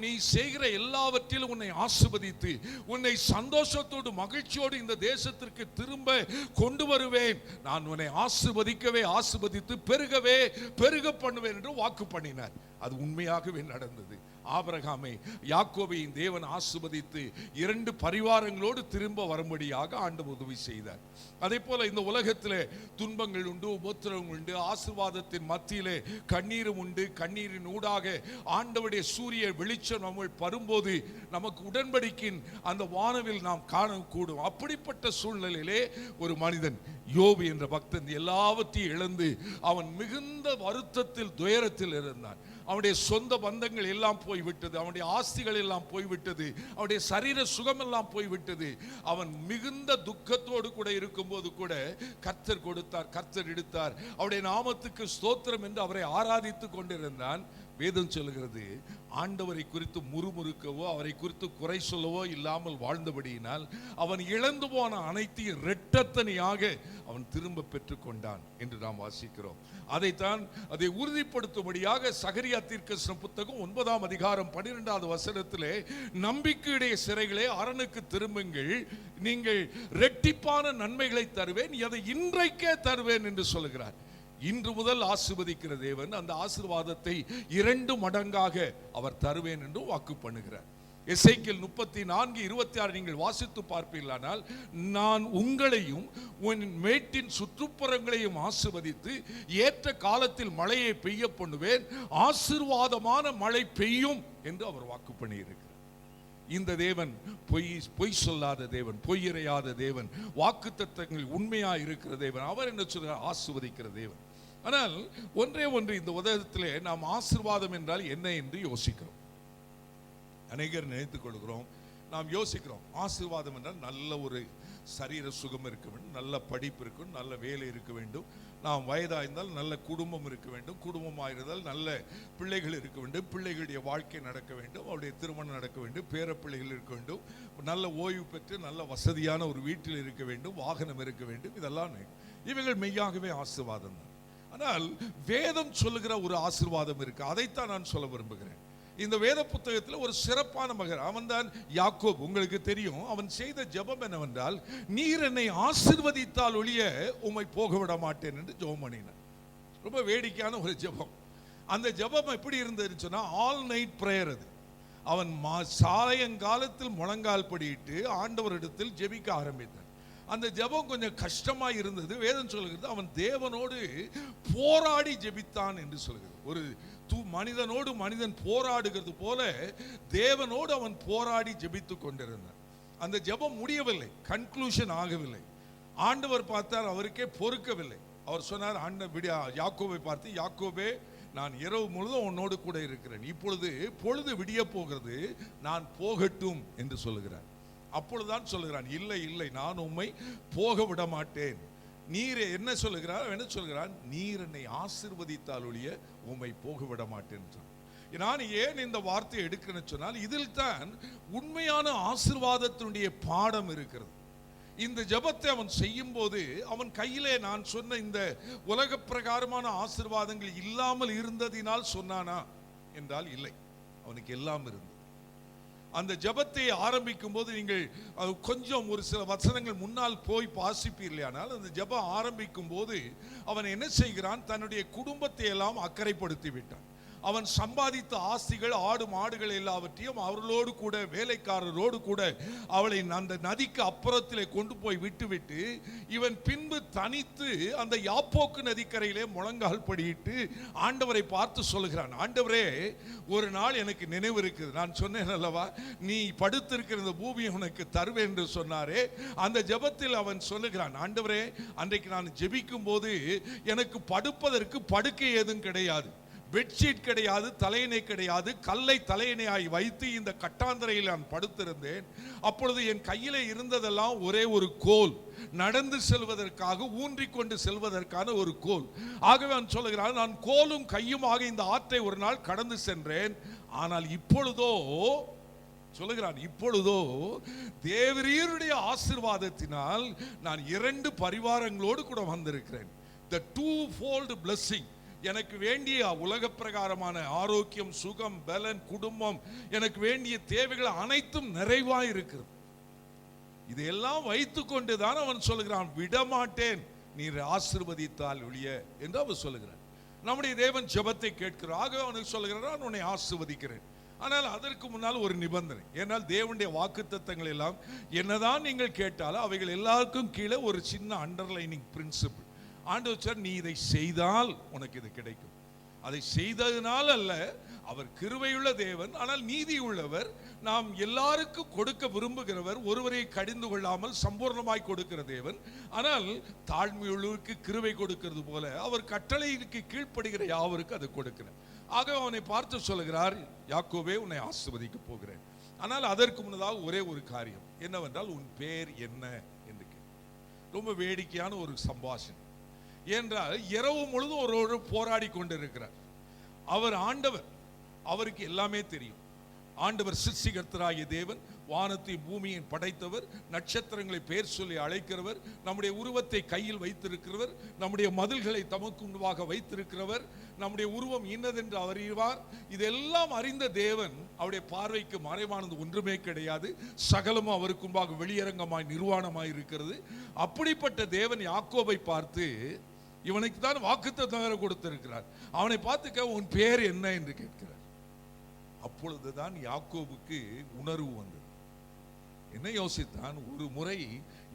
நீ செய்கிற எல்லாவற்றிலும் உன்னை ஆசீர்வதித்து உன்னை சந்தோஷத்தோடு மகிழ்ச்சியோடு இந்த தேசத்திற்கு திரும்ப கொண்டு வருவேன். நான் உன்னை ஆசீர்வதித்து பெருக பண்ணுவேன் என்று வாக்கு பண்ணினார். அது உண்மையாகவே நடந்தது. ஆபிரகாமை யாக்கோபையும் தேவன் ஆசீர்வதித்து 2 பரிவாரங்களோடு திரும்ப வரும்படியாக ஆண்டவர் உதவி செய்தார். அதே போல இந்த உலகத்திலே துன்பங்கள் உண்டு, உபத்திரவங்கள் உண்டு, ஆசீர்வாதத்தின் மத்தியிலே கண்ணீரும் உண்டு. கண்ணீரின் ஊடாக ஆண்டவருடைய சூரிய வெளிச்சம் நம்ம வரும்போது நமக்கு உடன்படிக்கையின் அந்த வானவில் நாம் காணக்கூடும். அப்படிப்பட்ட சூழ்நிலையிலே ஒரு மனிதன் யோபு என்ற பக்தன் எல்லாவற்றையும் இழந்து அவன் மிகுந்த வருத்தத்தில் துயரத்தில் இருந்தான். அவனுடைய சொந்த பந்தங்கள் எல்லாம் போய்விட்டது, அவனுடைய ஆஸ்திகள் எல்லாம் போய்விட்டது, அவனுடைய சரீர சுகம் எல்லாம் போய்விட்டது. அவன் மிகுந்த துக்கத்தோடு கூட இருக்கும்போது கூட கர்த்தர் கொடுத்தார், கர்த்தர் எடுத்தார், அவருடைய நாமத்துக்கு ஸ்தோத்திரம் என்று அவரை ஆராதித்து கொண்டிருந்தான். வேதம் சொல்லுகிறது, ஆண்டவரை குறித்து முறுமுறுக்கவோ அவரை குறித்து குறை சொல்லவோ இல்லாமல் வாழ்ந்தபடியினால் அவன் இழந்து போன அனைத்தையும் இரட்டத்தனையாக அவன் திரும்ப பெற்றுக்கொண்டான் என்று நாம் வாசிக்கிறோம். அதை உறுதிப்படுத்தும்படியாக சகரியா தீர்க்கதரிசன புத்தகம் 9ஆம் அதிகாரம் 12வது வசனத்திலே, நம்பிக்கையுடைய சிறைகளே அரணுக்கு திரும்புங்கள், நீங்கள் இரட்டிப்பான நன்மைகளை தருவேன், அதை இன்றைக்கே தருவேன் என்று சொல்லுகிறார். இன்று முதல் ஆசீர்வதிக்கிற தேவன் அந்த ஆசீர்வாதத்தை 2 மடங்காக அவர் தருவேன் என்று வாக்கு பண்ணுகிறார். எசேக்கியேல் 34:26 நீங்கள் வாசித்து பார்ப்பீர்களானால், நான் உங்களையும் உன் மேட்டின் சுற்றுப்புறங்களையும் ஆசீர்வதித்து ஏற்ற காலத்தில் மழையை பெய்ய பண்ணுவேன், ஆசீர்வாதமான மழை பெய்யும் என்று அவர் வாக்கு பண்ணியிருக்கிறார். இந்த தேவன் பொய் சொல்லாத தேவன், பொய்யறையாத தேவன், வாக்குத்தத்தங்கள் உண்மையாக இருக்கிற தேவன். அவர் என்ன சொல்றார்? ஆசீர்வதிக்கிற தேவன். ஆனால் ஒன்றே ஒன்று, இந்த உலகத்திலே நாம் ஆசீர்வாதம் என்றால் என்ன என்று யோசிக்கிறோம். அநேகர் நினைத்துக் கொள்கிறோம், நாம் யோசிக்கிறோம் ஆசீர்வாதம் என்றால் நல்ல ஒரு சரீர சுகம் இருக்க வேண்டும், நல்ல படிப்பு இருக்கும், நல்ல வேலை இருக்க வேண்டும், நாம் வயதாயிருந்தால் நல்ல குடும்பம் இருக்க வேண்டும், குடும்பமாயிருந்தால் நல்ல பிள்ளைகள் இருக்க வேண்டும், பிள்ளைகளுடைய வாழ்க்கை நடக்க வேண்டும், அவருடைய திருமணம் நடக்க வேண்டும், பேர பிள்ளைகள் இருக்க வேண்டும், நல்ல ஓய்வு பெற்று நல்ல வசதியான ஒரு வீட்டில் இருக்க வேண்டும், வாகனம் இருக்க வேண்டும். இதெல்லாம் இவைகள் மெய்யாகவே ஆசீர்வாதம் தான். ஆனால் வேதம் சொல்லுகிற ஒரு ஆசீர்வாதம் இருக்கு, அதைத்தான் நான் சொல்ல விரும்புகிறேன். இந்த வேத புத்தகத்தில் ஒரு சிறப்பான மகன், அவன் தான் யாக்கோபு. உங்களுக்கு தெரியும், அவன் செய்த ஜெபம் என்னவென்றால், நீர் என்னை ஆசீர்வதித்தால் ஒழிய உம்மை போக விட மாட்டேன் என்று ஜெபம் பண்ணினான். ரொம்ப வேடிக்கையான ஒரு ஜெபம். அந்த ஜெபம் எப்படி இருந்ததுன்னு சொன்னா, ஆல் நைட் பிரேயர். அது அவன் சாயங்காலத்தில் முழங்கால் படியிட்டு ஆண்டவரிடத்தில் ஜெபிக்க ஆரம்பித்தான். அந்த ஜெபம் கொஞ்சம் கஷ்டமா இருந்தது. வேதம் சொல்கிறது, அவன் தேவனோடு போராடி ஜெபித்தான் என்று சொல்கிறது. ஒரு மனிதனோடு மனிதன் போராடுகிறது போல தேவனோடு அவன் போராடி ஜெபித்து கொண்டிருந்தான். அந்த ஜெபம் முடியவில்லை, கன்க்ளூஷன் ஆகவில்லை. ஆண்டவர் பார்த்தார், அவருக்கே பொறுக்கவில்லை. அவர் சொன்னார், யாக்கோபை பார்த்து, யாக்கோபே, நான் இரவு முழுதும் உன்னோடு கூட இருக்கிறேன், இப்பொழுது பொழுது விடிய போகிறது, நான் போகட்டும் என்று சொல்லுகிறார். அப்பொழுதுதான் சொல்லுகிறான், இல்லை இல்லை, நான் உம்மை போக விட மாட்டேன். நீர் என்ன சொல்லுகிறான்? நீர் என்னை ஆசீர்வதித்தால் ஒழிய உம்மை போக விட மாட்டேன். நான் ஏன் இந்த வார்த்தையை எடுக்கிறேன்னு சொன்னால், இதில் தான் உண்மையான ஆசீர்வாதத்தினுடைய பாடம் இருக்கிறது. இந்த ஜெபத்தை அவன் செய்யும் போது அவன் கையிலே நான் சொன்ன இந்த உலக பிரகாரமான ஆசீர்வாதங்கள் இல்லாமல் இருந்ததினால் சொன்னானா என்றால் இல்லை, அவனுக்கு எல்லாம் இருந்தது. அந்த ஜெபத்தை ஆரம்பிக்கும் போது நீங்கள் கொஞ்சம் ஒரு சில வசனங்கள் முன்னால் போய் வாசிப்பீர்களானால், அந்த ஜெபம் ஆரம்பிக்கும் போது அவன் என்ன செய்கிறான்? தன்னுடைய குடும்பத்தை எல்லாம் அக்கறைப்படுத்தி விட்டான். அவன் சம்பாதித்த ஆஸ்திகள், ஆடு மாடுகள் எல்லாவற்றையும் அவர்களோடு கூட வேலைக்காரரோடு கூட அவளை அந்த நதிக்கு அப்புறத்திலே கொண்டு போய் விட்டுவிட்டு இவன் பின்பு தனித்து அந்த யாப்போக்கு நதிக்கரையிலே முழங்கால் படியிட்டு ஆண்டவரை பார்த்து சொல்லுகிறான், ஆண்டவரே, ஒரு நாள் எனக்கு நினைவு இருக்குது, நான் சொன்னேன் அல்லவா, நீ படுத்திருக்கிற இந்த பூமியை உனக்கு தருவேன் என்று சொன்னாரே. அந்த ஜெபத்தில் அவன் சொல்லுகிறான், ஆண்டவரே, அன்றைக்கு நான் ஜெபிக்கும் போது எனக்கு படுப்பதற்கு படுக்கை ஏதும் கிடையாது, பெட்ஷீட் கிடையாது, தலையணை கிடையாது, கல்லை தலையணையாய் வைத்து இந்த கட்டாந்தரையில் நான் படுத்திருந்தேன். அப்பொழுது என் கையிலே இருந்ததெல்லாம் ஒரே ஒரு கோல், நடந்து செல்வதற்காக ஊன்றிக்கொண்டு செல்வதற்கான ஒரு கோல். ஆகவே அவன் சொல்லுகிறான், நான் கோலும் கையுமாக இந்த ஆற்றை ஒரு நாள் கடந்து சென்றேன். ஆனால் இப்பொழுதோ சொல்லுகிறான், இப்பொழுதோ தேவரீருடைய ஆசீர்வாதத்தினால் நான் 2 பரிவாரங்களோடு கூட வந்திருக்கிறேன். the two-fold blessing, எனக்கு வேண்டிய உலக பிரகாரமான ஆரோக்கியம், சுகம், பலன், குடும்பம், எனக்கு வேண்டிய தேவைகள் அனைத்தும் நிறைவாய் இருக்கிறது. இதையெல்லாம் வைத்துக் கொண்டுதான் அவன் சொல்லுகிறான், விடமாட்டேன் நீர் ஆசீர்வதித்தால் ஒழிய என்று அவன் சொல்லுகிறான். நம்முடைய தேவன் ஜெபத்தை கேட்கிறார். ஆக அவனுக்கு சொல்லுகிறான், நான் உன்னை ஆசீர்வதிக்கிறேன். ஆனால் அதற்கு முன்னால் ஒரு நிபந்தனை. ஏனால் தேவனுடைய வாக்குத்தத்தங்கள் எல்லாம் என்னதான் நீங்கள் கேட்டாலும் அவைகள் எல்லாருக்கும் கீழே ஒரு சின்ன அண்டர்லைனிங் பிரின்சிபிள். ஆண்டவர், நீ இதை செய்தால் உனக்கு இது கிடைக்கும். அதை செய்ததினால் அல்ல, அவர் கிருபையுள்ள தேவன், ஆனால் நீதி உள்ளவர், நாம் எல்லாருக்கும் கொடுக்க விரும்புகிறவர், ஒருவரை கடிந்து கொள்ளாமல் சம்பூர்ணமாய் கொடுக்கிற தேவன். ஆனால் தாழ்மையுள்ளவருக்கு கிருபை கொடுக்கிறது போல அவர் கட்டளைக்கு கீழ்ப்படுகிற யாவருக்கு அதை கொடுக்கிறார். ஆக அவனை பார்த்து சொல்லுகிறார், யாக்கோபே, உன்னை ஆசீர்வதிக்க போகிறேன். ஆனால் அதற்கு முன்னதாக ஒரே ஒரு காரியம் என்னவென்றால், உன் பேர் என்ன என்று ரொம்ப வேடிக்கையான ஒரு சம்பாஷணை. என்றால் இரவு முழுதும் ஒரு போராடி கொண்டிருக்கிறார். அவர் ஆண்டவர், அவருக்கு எல்லாமே தெரியும். ஆண்டவர் சிருஷ்டிகர்த்தராகிய தேவன், வானத்தை பூமியை படைத்தவர், நட்சத்திரங்களை பெயர் சொல்லி அழைக்கிறவர், நம்முடைய உருவத்தை கையில் வைத்திருக்கிறவர், நம்முடைய மதில்களை தமக்கு முன்பாக வைத்திருக்கிறவர், நம்முடைய உருவம் இன்னதென்று அறிவார். இதெல்லாம் அறிந்த தேவன், அவருடைய பார்வைக்கு மறைவானது ஒன்றுமே கிடையாது, சகலமும் அவருக்கு முன்பாக வெளியரங்கமாய் நிர்வாணமாய் இருக்கிறது. அப்படிப்பட்ட தேவன் யாக்கோபை பார்த்து, இவனுக்கு தான் வாக்குத்தத்தம் கொடுத்திருக்கிறார், அவனை பார்த்துக்க, உன் பேர் என்ன என்று கேட்கிறார். அப்பொழுதுதான் யாக்கோபுக்கு உணர்வு வந்தது. என்ன யோசித்தான், ஒரு முறை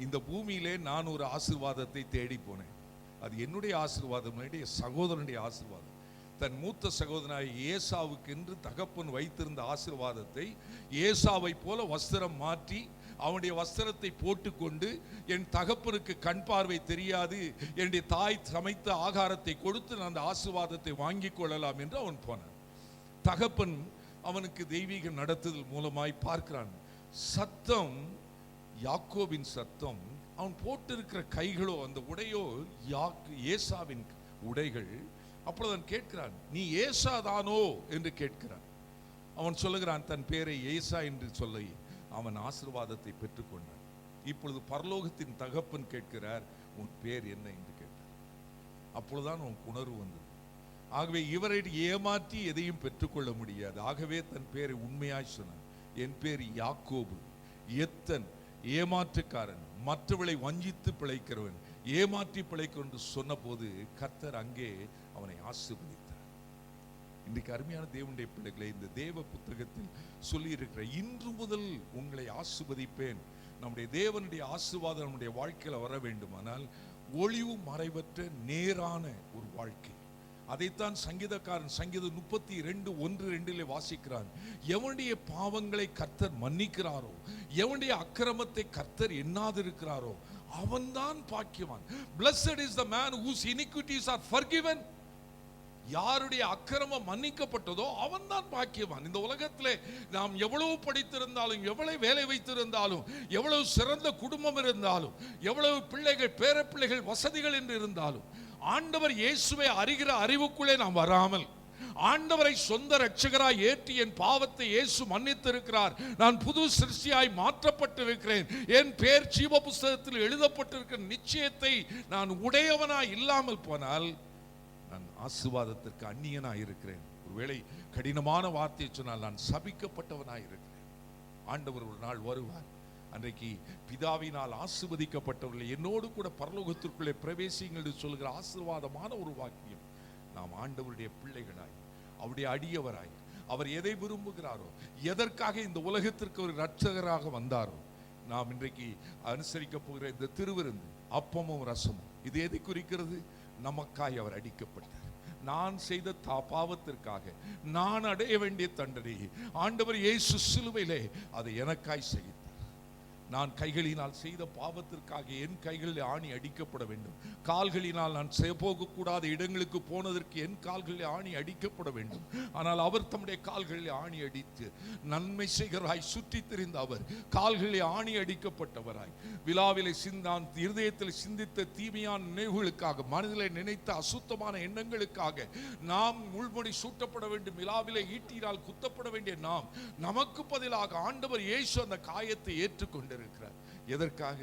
இந்த பூமியிலே நான் ஒரு ஆசீர்வாதத்தை தேடி போனேன். அது என்னுடைய ஆசீர்வாதம், என்னுடைய சகோதரனுடைய ஆசீர்வாதம். தன் மூத்த சகோதரனாய் ஏசாவுக்கு என்று தகப்பன் வைத்திருந்த ஆசீர்வாதத்தை ஏசாவை போல வஸ்திரம் மாற்றி அவனுடைய வஸ்திரத்தை போட்டுக்கொண்டு, என் தகப்பனுக்கு கண் பார்வை தெரியாது, என்னுடைய தாய் சமைத்த ஆகாரத்தை கொடுத்து நான் அந்த ஆசீர்வாதத்தை வாங்கி கொள்ளலாம் என்று அவன் போனான். தகப்பன் அவனுக்கு தெய்வீக நடத்துதல் மூலமாய் பார்க்கிறான். சத்தம், யாக்கோபின் சத்தம், அவன் போட்டிருக்கிற கைகளோ அந்த உடையோ ஏசாவின் உடைகள். அப்பொழுது அவன் கேட்கிறான், நீ ஏசாதானோ என்று கேட்கிறான். அவன் சொல்லுகிறான், தன் பேரை ஏசா என்று சொல்லி அவன் ஆசீர்வாதத்தை பெற்றுக்கொண்டான். இப்பொழுது பரலோகத்தின் தகப்பன் கேட்கிறார், உன் பேர் என்ன என்று கேட்டார். அப்பொழுதுதான் உனக்கு உணர்வு வந்தது. ஆகவே இவரை ஏமாற்றி எதையும் பெற்றுக்கொள்ள முடியாது. ஆகவே தன் பேரை உண்மையாய் சொன்னான், என் பேர் யாக்கோபு, எத்தன், ஏமாற்றுக்காரன், மற்றவளை வஞ்சித்து பிழைக்கிறவன், ஏமாற்றி பிழைக்கும் என்று சொன்ன போது கர்த்தர் அங்கே அவனை ஆசீர்வதித்தார். இன்றைக்கு அருமையான தேவனுடைய பிள்ளைகளை, இந்த தேவ புத்தகத்தில் சொல்லி இருக்கிற இன்று முதல் உங்களை ஆசீர்வதிப்பேன். நம்முடைய தேவனுடைய ஆசீர்வாதம் நம்முடைய வாழ்க்கையில் வர வேண்டுமானால் ஒளிவு மறைவற்ற நேரான ஒரு வாழ்க்கை. அதைத்தான் சங்கீதக்காரன் சங்கீதம் 32:1-2 வாசிக்கிறான். எவனுடைய பாவங்களை கர்த்தர் மன்னிக்கிறாரோ, எவனுடைய அக்கிரமத்தை கர்த்தர் எண்ணாதிருக்கிறாரோ அவன்தான் பாக்கியவான். Blessed is the man whose iniquities are forgiven. யாருடைய அக்கிரமம் மன்னிக்கப்பட்டதோ அவன் தான் பாக்கியவான். இந்த உலகத்திலே நாம் எவ்வளவு படித்திருந்தாலும், எவ்வளவு வேலை வைத்திருந்தாலும், எவ்வளவு சிறந்த குடும்பம் இருந்தாலும், எவ்வளவு பிள்ளைகள், பேர பிள்ளைகள், வசதிகள் என்று இருந்தாலும், ஆண்டவர் இயேசுவை அறிகிற அறிவுக்குள்ளே நாம் வராமல், ஆண்டவரை சொந்த இரட்சகராய் ஏற்றி என் பாவத்தை இயேசு மன்னித்திருக்கிறார், நான் புது சிருஷ்டியாய் மாற்றப்பட்டிருக்கிறேன், என் பேர் ஜீவ புஸ்தகத்தில் எழுதப்பட்டிருக்கிற நிச்சயத்தை நான் உடையவனாய் இல்லாமல் போனால் நான் ஆசீர்வாதத்திற்கு அந்நியனாய் இருக்கிறேன். ஒருவேளை கடினமான வார்த்தையை சொன்னால் நான் சபிக்கப்பட்டவனாய் இருக்கிறேன். ஆண்டவர் ஒரு நாள் வருவார், அன்றைக்கு பிதாவினால் ஆசீர்வதிக்கப்பட்டவர்கள் என்னோடு கூட பரலோகத்திற்குள்ளே பிரவேசிங்கள் என்று சொல்கிற ஆசீர்வாதமான ஒரு வாக்கியம். நாம் ஆண்டவருடைய பிள்ளைகளாய் அவருடைய அடியவராய் அவர் எதை விரும்புகிறாரோ, எதற்காக இந்த உலகத்திற்கு ஒரு இரட்சகராக வந்தாரோ, நாம் இன்றைக்கு அனுசரிக்க போகிற இந்த திருவிருந்து அப்பமும் ரசமும் இது எதை குறிக்கிறது? நமக்காய் அவர் அடிக்கப்பட்டார். நான் செய்த பாவத்திற்காக நான் அடைய வேண்டிய தண்டனை ஆண்டவர் இயேசு சிலுவையிலே அதை எனக்காய் செய்தார். நான் கைகளினால் செய்த பாவத்திற்காக என் கைகளில் ஆணி அடிக்கப்பட வேண்டும். கால்களினால் நான் போகக்கூடாத இடங்களுக்கு போனதற்கு என் கால்களில் ஆணி அடிக்கப்பட வேண்டும். ஆனால் அவர் தம்முடைய கால்களில் ஆணி அடித்து நன்மை செய்கிறவராய் சுற்றி திரிந்த அவர் கால்களில் ஆணி அடிக்கப்பட்டவராய் விழாவிலே சிந்தான் இருதயத்தில் சிந்தித்த தீமையான நினைவுகளுக்காக, மனதிலே நினைத்த அசுத்தமான எண்ணங்களுக்காக நாம் முள்முடி சூட்டப்பட வேண்டும். விழாவிலே ஈட்டினால் குத்தப்பட வேண்டிய நாம், நமக்கு பதிலாக ஆண்டவர் இயேசு அந்த காயத்தை ஏற்றுக்கொண்டு இருக்கிறார். எதற்காக?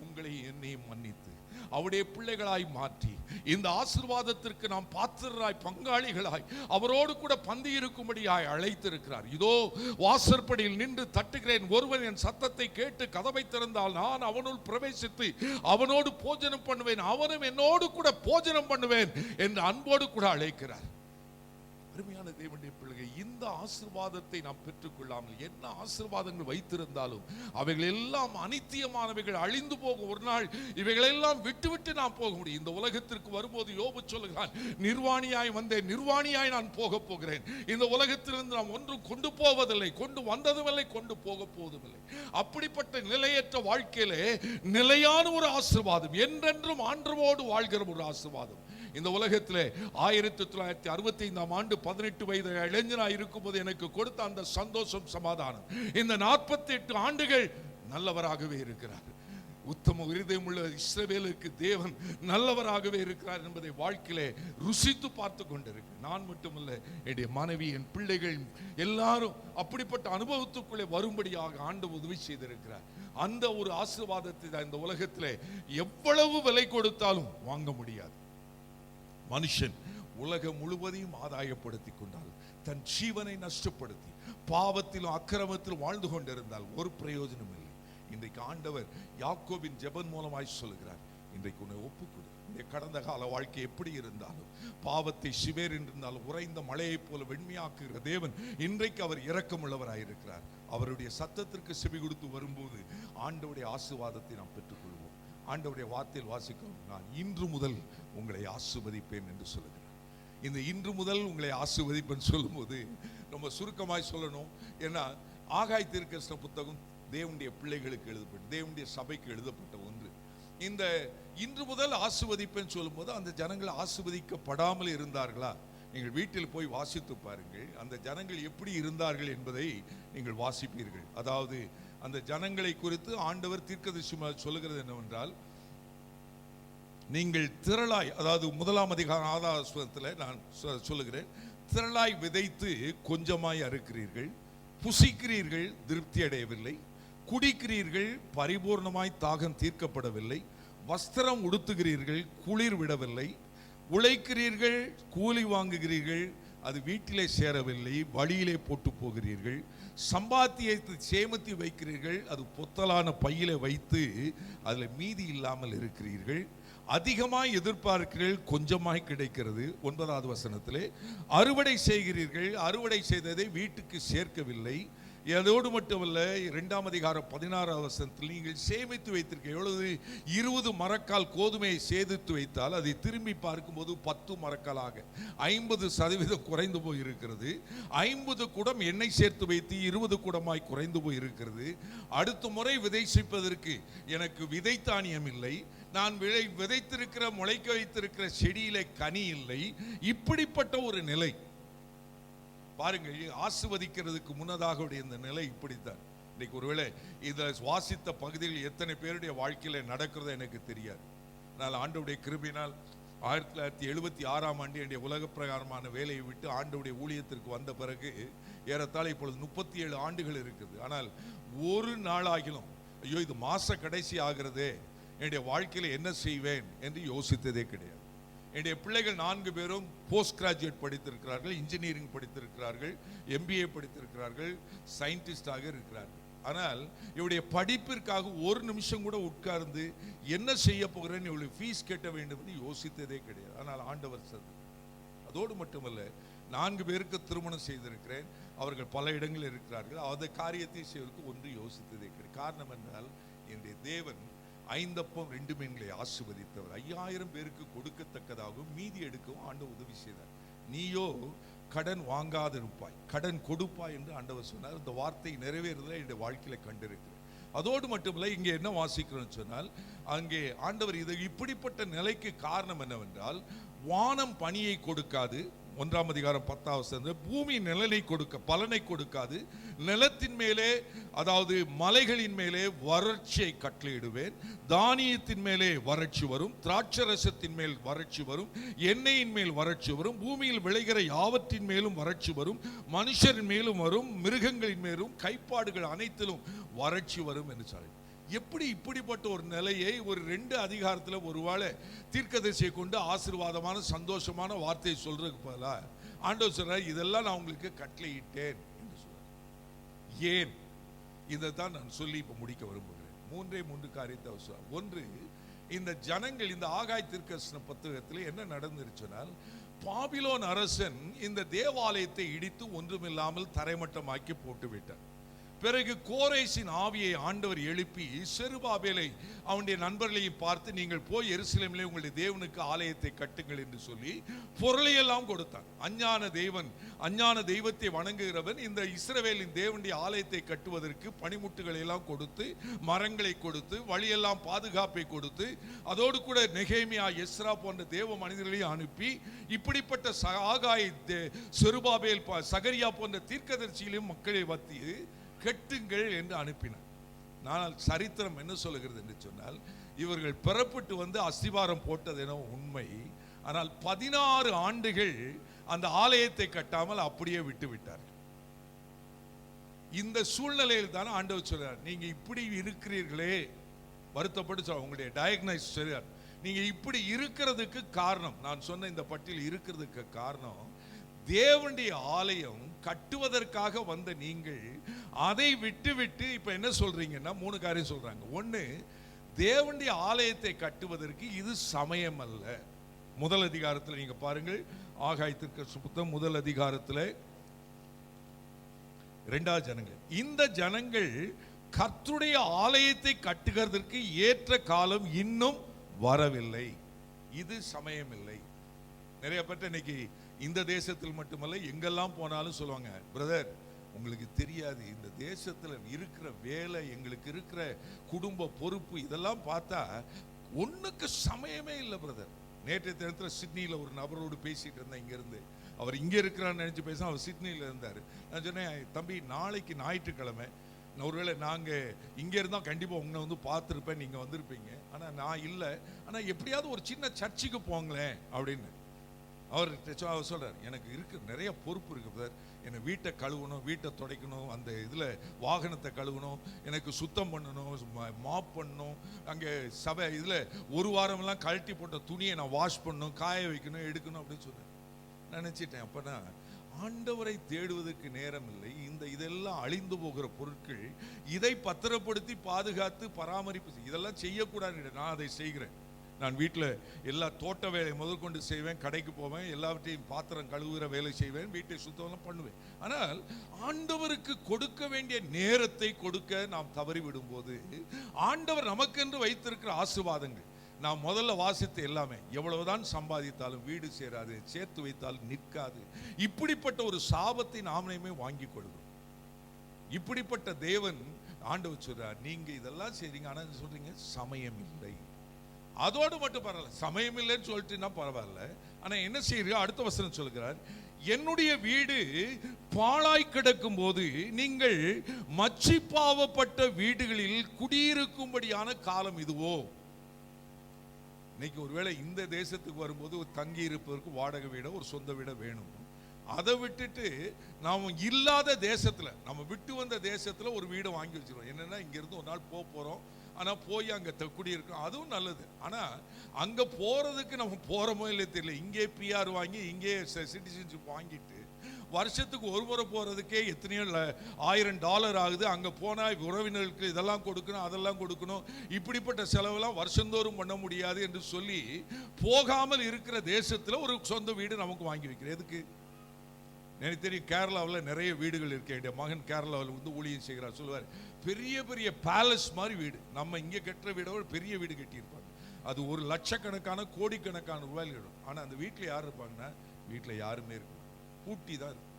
உங்களை என்னையும் மன்னித்து அவருடைய பிள்ளைகளாய் மாற்றி இந்த ஆசீர்வாதத்திற்கு நாம் பாத்திரராய் பங்காளிகளாய் அவரோடு கூட பந்தி இருக்கும்படியாய் அழைத்திருக்கிறார். இதோ வாசற்படியில் நின்று தட்டுகிறேன், ஒருவன் என் சத்தத்தை கேட்டு கதவை திறந்தால் நான் அவனுள் பிரவேசித்து அவனோடு போஜனம் பண்ணுவேன், அவனும் என்னோடு கூட போஜனம் பண்ணுவேன் என்று அன்போடு கூட அழைக்கிறார். அருமையான தேவனுடைய பிள்ளைகள், இந்த ஆசீர்வாதத்தை நாம் பெற்றுக்கொள்ளாமல் என்ன ஆசீர்வாதங்கள் வைத்திருந்தாலும் அவைகள் எல்லாம் அனித்தியமானவைகள், அழிந்து போகும். ஒரு நாள் இவைகளெல்லாம் விட்டுவிட்டு நாம் போக முடியும். இந்த உலகத்திற்கு வரும்போது யோபு சொல்லுகிறான், நிர்வாணியாய் வந்தேன், நிர்வாணியாய் நான் போக போகிறேன். இந்த உலகத்திலிருந்து நாம் ஒன்றும் கொண்டு போவதில்லை, கொண்டு வந்ததுமில்லை, கொண்டு போக போவதுமில்லை. அப்படிப்பட்ட நிலையற்ற வாழ்க்கையிலே நிலையான ஒரு ஆசீர்வாதம், என்றென்றும் ஆண்டவரோடு வாழ்கிற ஒரு ஆசீர்வாதம் இந்த உலகத்திலே 1965 ஆண்டு 18 வயது இளைஞனாய் இருக்கும்போது எனக்கு கொடுத்த அந்த சந்தோஷம், சமாதானம், இந்த 48 ஆண்டுகள் நல்லவராகவே இருக்கிறார். உத்தம இருதயம் உள்ள இஸ்ரவேலுக்கு தேவன் நல்லவராகவே இருக்கிறார் என்பதை வாழ்க்கையிலே ருசித்து பார்த்து கொண்டிருக்கு. நான் மட்டுமல்ல, என்னுடைய மனைவி, என் பிள்ளைகள் எல்லாரும் அப்படிப்பட்ட அனுபவத்துக்குள்ளே வரும்படியாக ஆண்டவர் உதவி செய்திருக்கிறார். அந்த ஒரு ஆசீர்வாதத்தை தான் இந்த உலகத்திலே எவ்வளவு விலை கொடுத்தாலும் வாங்க முடியாது. மனுஷன் உலகம் முழுவதையும் ஆதாயப்படுத்திக் கொண்டால் தன் ஜீவனை நஷ்டப்படுத்தி பாவத்திலும் அக்கிரமத்திலும் வாழ்ந்து கொண்டிருந்தால் ஒரு பிரயோஜனம் இல்லை. இன்றைக்கு ஆண்டவர் யாக்கோபின் ஜெபம் மூலமாய் சொல்லுகிறார், இன்றைக்கு உன்னை ஒப்புக்கொடு. இந்த கடந்த கால வாழ்க்கை எப்படி இருந்தாலும், பாவத்தை சிவேர் என்றிருந்தாலும் உறைந்த மழையை போல வெண்மையாக்குகிற தேவன் இன்றைக்கு அவர் இரக்கமுள்ளவராயிருக்கிறார். அவருடைய சத்தத்திற்கு செவி கொடுத்து வரும்போது ஆண்டவருடைய ஆசீர்வாதத்தை நாம் பெற்றுக்கொள்வோம். ஆண்டவருடைய வார்த்தையில் வாசிக்கிறோம், நான் இன்று முதல் உங்களை ஆசீர்வதிப்பேன் என்று சொல்லுகிறார். இந்த இன்று முதல் உங்களை ஆசீர்வதிப்பேன் சொல்லும் போது ரொம்ப சுருக்கமாய் சொல்லணும். ஏன்னா ஆகாய் தீர்க்கதரிசன புத்தகம் தேவனுடைய பிள்ளைகளுக்கு எழுதப்பட்ட, தேவனுடைய சபைக்கு எழுதப்பட்ட ஒன்று. இந்த இன்று முதல் ஆசீர்வதிப்பேன் சொல்லும் போது அந்த ஜனங்கள் ஆசீர்வதிக்கப்படாமல் இருந்தார்களா? நீங்கள் வீட்டில் போய் வாசித்து பாருங்கள், அந்த ஜனங்கள் எப்படி இருந்தார்கள் என்பதை நீங்கள் வாசிப்பீர்கள். அதாவது அந்த ஜனங்களை குறித்து ஆண்டவர் தீர்க்கதரிசியாக சொல்லுகிறது என்னவென்றால், நீங்கள் திரளாய், அதாவது 1ஆம் அதிகாரம் ஆதாரத்தில் நான் சொல்லுகிறேன், திரளாய் விதைத்து கொஞ்சமாய் அறுக்கிறீர்கள், புசிக்கிறீர்கள், திருப்தி அடையவில்லை, குடிக்கிறீர்கள், பரிபூர்ணமாய் தாகம் தீர்க்கப்படவில்லை, வஸ்திரம் உடுத்துகிறீர்கள், குளிர் விடவில்லை, உழைக்கிறீர்கள், கூலி வாங்குகிறீர்கள், அது வீட்டிலே சேரவில்லை, வழியிலே போட்டு போகிறீர்கள், சம்பாத்தியத்தை சேமித்து வைக்கிறீர்கள், அது பொத்தலான பையில வைத்து அதில் மீதி இல்லாமல் இருக்கிறீர்கள், அதிகமாய் எதிர்பார்க்கிறீர்கள், கொஞ்சமாய் கிடைக்கிறது. 9வது வசனத்திலே அறுவடை செய்கிறீர்கள், அறுவடை செய்ததை வீட்டுக்கு சேர்க்கவில்லை. அதோடு மட்டுமல்ல, 2ஆம் அதிகாரம் 16வது வசனத்தில் நீங்கள் சேமித்து வைத்திருக்க எவ்வளவு 20 மரக்கால் கோதுமையை சேமித்து வைத்தால் அதை திரும்பி பார்க்கும்போது 10 மரக்காலாக 50% குறைந்து போய் இருக்கிறது. 50 குடம் எண்ணெய் சேர்த்து வைத்து 20 குடமாய் குறைந்து போய் இருக்கிறது. அடுத்த முறை விதைப்பதற்கு எனக்கு விதைத்தானியம் இல்லை, நான் விதைத்திருக்கிற முளைக்க வைத்திருக்கிற செடியிலே கனி இல்லை. இப்படிப்பட்ட ஒரு நிலை பாருங்கள். ஆசீர்வதிக்கிறதுக்கு முன்னதாக இந்த நிலை இப்படித்தான். இன்னைக்கு ஒருவேளை இதை வாசித்த பகுதியில் எத்தனை பேருடைய வாழ்க்கையில நடக்கிறதோ எனக்கு தெரியாது. ஆனால் ஆண்டவருடைய கிருபையினால் 1976ஆம் ஆண்டு என்னுடைய உலக பிரகாரமான வேலையை விட்டு ஆண்டவருடைய ஊழியத்திற்கு வந்த பிறகு ஏறத்தாழ இப்பொழுது 37 ஆண்டுகள் இருக்குது. ஆனால் ஒரு நாளாகிலும் ஐயோ இது மாச கடைசி ஆகிறதே, என்னுடைய வாழ்க்கையில என்ன செய்வேன் என்று யோசித்ததே கிடையாது. என்னுடைய பிள்ளைகள் 4 பேரும் போஸ்ட் கிராஜுவேட் படித்திருக்கிறார்கள், இன்ஜினியரிங் படித்திருக்கிறார்கள், MBA படித்திருக்கிறார்கள், சயின்டிஸ்டாக இருக்கிறார்கள். ஆனால் இவருடைய படிப்பிற்காக ஒரு நிமிஷம் கூட உட்கார்ந்து என்ன செய்ய போகிறேன்னு இவளுக்கு ஃபீஸ் கட்ட வேண்டும் என்று யோசித்ததே கிடையாது. ஆனால் ஆண்டவர் சது. அதோடு மட்டுமல்ல, 4 பேருக்கு திருமணம் செய்திருக்கிறேன். அவர்கள் பல இடங்களில் இருக்கிறார்கள். அந்த காரியத்தை செய்வதற்கு ஒன்று யோசித்ததே கிடையாது. காரணம் என்றால் என்னுடைய தேவன் 5 அப்பம் 2 மீன்களை ஆசீர்வதித்தவர். 5000 பேருக்கு கொடுக்கத்தக்கதாகவும் மீதி எடுக்கவும் ஆண்டவர் உதவி செய்தார். நீயோ கடன் வாங்காது இருப்பாய், கடன் கொடுப்பாய் என்று ஆண்டவர் சொன்னார். இந்த வார்த்தை நிறைவேறுதலை என்னுடைய வாழ்க்கையில கண்டிருக்கிறேன். அதோடு மட்டுமில்லை, இங்கே என்ன வாசிக்கிறோம் சொன்னால், அங்கே ஆண்டவர் இது இப்படிப்பட்ட நிலைக்கு காரணம் என்னவென்றால், வானம் பனியை கொடுக்காது, 1ஆம் அதிகாரம் 10ஆம் வசனம், பூமி நிழலை கொடுக்க பலனை கொடுக்காது, நிலத்தின் மேலே அதாவது மலைகளின் மேலே வறட்சியை கட்டளையிடுவேன், தானியத்தின் மேலே வறட்சி வரும், திராட்சரசத்தின் மேல் வறட்சி வரும், எண்ணெயின் மேல் வறட்சி வரும், பூமியில் விளைகிற யாவற்றின் மேலும் வறட்சி வரும், மனுஷரின் மேலும் வரும், மிருகங்களின் மேலும் கைப்பாடுகள் அனைத்திலும் வறட்சி வரும் என்று சொல்லி, எப்படி இப்படிப்பட்ட ஒரு நிலையை ஒரு 2 அதிகாரத்தில் ஒருவேளை தீர்க்கதரிசியை கொண்டு ஆசீர்வாதமான சந்தோஷமான வார்த்தையை சொல்றதுக்கு பதிலா ஆண்டவர் சொல்றார், இதெல்லாம் நான் உங்களுக்கு கட்டளையிட்டேன் என்று சொல்றார். ஏன் இதைத்தான் நான் சொல்லி இப்ப முடிக்க விரும்புகிறேன். 3 காரியத்தை அவர் சொல்றார். ஒன்று, இந்த ஜனங்கள் இந்த ஆகாய் தீர்க்கதரிசன புத்தகத்தில் என்ன நடந்துருச்சுனால், பாபிலோன் அரசன் இந்த தேவாலயத்தை இடித்து ஒன்றுமில்லாமல் தரைமட்டமாக்கி போட்டு விட்டார். பிறகு கோரேசின் ஆவியை ஆண்டவர் எழுப்பி செருபாபேலை அவனுடைய நண்பர்களையும் பார்த்து, நீங்கள் போய் எருசலேமிலே உங்களுடைய தேவனுக்கு ஆலயத்தை கட்டுங்கள் என்று சொல்லி பொருளையெல்லாம் கொடுத்தார். அஞ்ஞான தெய்வத்தை வணங்குகிறவன் இந்த இஸ்ரவேலின் தேவனுடைய ஆலயத்தை கட்டுவதற்கு பனிமுட்டுகளை எல்லாம் கொடுத்து, மரங்களை கொடுத்து, வழியெல்லாம் பாதுகாப்பை கொடுத்து, அதோடு கூட நெகேமியா, எஸ்ரா போன்ற தேவ மனிதர்களையும் அனுப்பி, இப்படிப்பட்ட ஆகாய், செருபாபேல், சகரியா போன்ற தீர்க்கதரிசிகளையும் மக்களை வத்தி கெட்டுங்கள் என்று அனுப்பினார். ஆனால் சரித்திரம் என்ன சொல்லுகிறது என்று சொன்னால், இவர்கள் பெறப்பட்டு வந்து அஸ்திவாரம் போட்டது என உண்மை. ஆனால் 16 ஆண்டுகள் அந்த ஆலயத்தை கட்டாமல் அப்படியே விட்டு விட்டார்கள். இந்த சூழ்நிலையில் தான் ஆண்டவர் சொல்றார், நீங்க இப்படி இருக்கிறீர்களே, வருத்தப்பட்டு சொல்ற உங்களுடைய டயக்னைஸ் சரியார், நீங்க இப்படி இருக்கிறதுக்கு காரணம், நான் சொன்ன இந்த பட்டியல் இருக்கிறதுக்கு காரணம், தேவனுடைய ஆலயம் கட்டுவதற்காக வந்த நீங்கள் அதை விட்டு இப்ப என்ன சொல்றீங்கன்னா 3 காரியம் சொல்றாங்க. ஒண்ணு, தேவனுடைய ஆலயத்தை கட்டுவதற்கு இது சமயம் அல்ல. முதல் அதிகாரத்தில் நீங்க பாருங்கள், ஆகாய் தீர்க்கதரிசன புத்தகம் 1 அதிகாரத்தில் 2 ஜனங்கள், இந்த ஜனங்கள் கர்த்தருடைய ஆலயத்தை கட்டுகிறதற்கு ஏற்ற காலம் இன்னும் வரவில்லை, இது சமயம் இல்லை. நிறைய பேர் இன்னைக்கு இந்த தேசத்தில் மட்டுமல்ல எங்கெல்லாம் போனாலும் சொல்லுவாங்க, பிரதர் உங்களுக்கு தெரியாது, இந்த தேசத்துல இருக்கிற வேலை, எங்களுக்கு இருக்கிற குடும்ப பொறுப்பு, இதெல்லாம் பார்த்தா ஒண்ணுக்கு சமயமே இல்லை பிரதர். நேற்றைய தினத்தில் சிட்னியில் ஒரு நபரோடு பேசிட்டு இருந்தேன். இங்கிருந்து அவர் இங்கே இருக்கிறான்னு நினைச்சு பேச, அவர் சிட்னியில் இருந்தார். நான் சொன்னேன், தம்பி நாளைக்கு ஞாயிற்றுக்கிழமை, ஒருவேளை நாங்கள் இங்கே இருந்தால் கண்டிப்பாக உங்களை வந்து பார்த்துருப்பேன், நீங்கள் வந்திருப்பீங்க, ஆனால் நான் இல்லை, ஆனால் எப்படியாவது ஒரு சின்ன சர்ச்சுக்கு போங்களேன் அப்படின்னு. அவர் சொல்றார், எனக்கு இருக்கு நிறைய பொறுப்பு இருக்கு பிரதர், என்னை வீட்டை கழுவணும், வீட்டை துடைக்கணும், அந்த இதில் வாகனத்தை கழுவணும், எனக்கு சுத்தம் பண்ணணும், மாப் பண்ணணும், அங்கே சபை இதில் ஒரு வாரமெல்லாம் கழட்டி போட்ட துணியை நான் வாஷ் பண்ணணும், காய வைக்கணும், எடுக்கணும் அப்படின்னு சொன்னேன். நினச்சிட்டேன், அப்போனா ஆண்டவரை தேடுவதற்கு நேரம் இல்லை. இதெல்லாம் அழிந்து போகிற பொருட்கள், இதை பத்திரப்படுத்தி பாதுகாத்து பராமரிப்பு இதெல்லாம் செய்யக்கூடாது. நான் அதை செய்கிறேன். நான் வீட்டில் எல்லா தோட்ட வேலை முதற்கொண்டு செய்வேன், கடைக்கு போவேன், எல்லாவற்றையும் பாத்திரம் கழுவுகிற வேலை செய்வேன், வீட்டை சுத்தம் பண்ணுவேன். ஆனால் ஆண்டவருக்கு கொடுக்க வேண்டிய நேரத்தை கொடுக்க நாம் தவறிவிடும் போது, ஆண்டவர் நமக்கென்று வைத்திருக்கிற ஆசீர்வாதங்கள், நாம் முதல்ல வாசித்த எல்லாமே, எவ்வளவுதான் சம்பாதித்தாலும் வீடு சேராது, சேர்த்து வைத்தாலும் நிற்காது, இப்படிப்பட்ட ஒரு சாபத்தை நாமமே வாங்கி கொள்கிறோம். இப்படிப்பட்ட தேவன் ஆண்டவர் சொல்றார், நீங்க இதெல்லாம் செய்றீங்க, ஆனா சொல்றீங்க சமயம் இல்லை. அதோடு மட்டும் பரவாயில்ல, சமயம் இல்லைன்னு சொல்லிட்டுனா பரவாயில்ல, ஆனா என்ன செய்யறீங்க? அடுத்த வசனம் சொல்கிறார், என்னுடைய வீடு பாழாய் கிடக்கும் போது நீங்கள் மச்சிப்பாவப்பட்ட வீடுகளில் குடியிருக்கும்படியான காலம் இதுவோ. இன்னைக்கு ஒருவேளை இந்த தேசத்துக்கு வரும்போது ஒரு தங்கி இருப்பதற்கு வாடகை வீட, ஒரு சொந்த வீட வேணும். அதை விட்டுட்டு நாம இல்லாத தேசத்துல, நம்ம விட்டு வந்த தேசத்துல ஒரு வீடை வாங்கி வச்சிருவோம். என்னன்னா, இங்க இருந்து ஒரு நாள் போறோம், ஆனா போய் அங்க குடியிருக்கோம், அதுவும் நல்லது. ஆனா அங்க போறதுக்கு நம்ம போறோமோ இல்லை தெரியல, இங்கே பிஆர் வாங்கி இங்கே சிட்டிசன்ஷிப் வாங்கிட்டு வருஷத்துக்கு ஒரு முறை போறதுக்கே எத்தனையோ $1000 ஆகுது. அங்க போனா உறவினர்களுக்கு இதெல்லாம் கொடுக்கணும், அதெல்லாம் கொடுக்கணும், இப்படிப்பட்ட செலவெல்லாம் வருஷந்தோறும் பண்ண முடியாது என்று சொல்லி போகாமல் இருக்கிற தேசத்துல ஒரு சொந்த வீடு நமக்கு வாங்கி வைக்கிறேன். எதுக்கு? எனக்கு தெரியும், கேரளாவில் நிறைய வீடுகள் இருக்கு. என்னுடைய மகன் கேரளாவில் வந்து ஊழியம் செய்கிறார். சொல்லுவார், பெரிய பெரிய பேலஸ் மாதிரி வீடு, நம்ம இங்கே கட்டுற வீடை விட பெரிய வீடு கட்டியிருப்பாங்க. அது ஒரு லட்சக்கணக்கான கோடிக்கணக்கான ரூபாயில் இடும். ஆனால் அந்த வீட்டில் யார் இருப்பாங்கன்னா, வீட்டில் யாருமே இருக்கும், பூட்டி தான் இருக்கும்.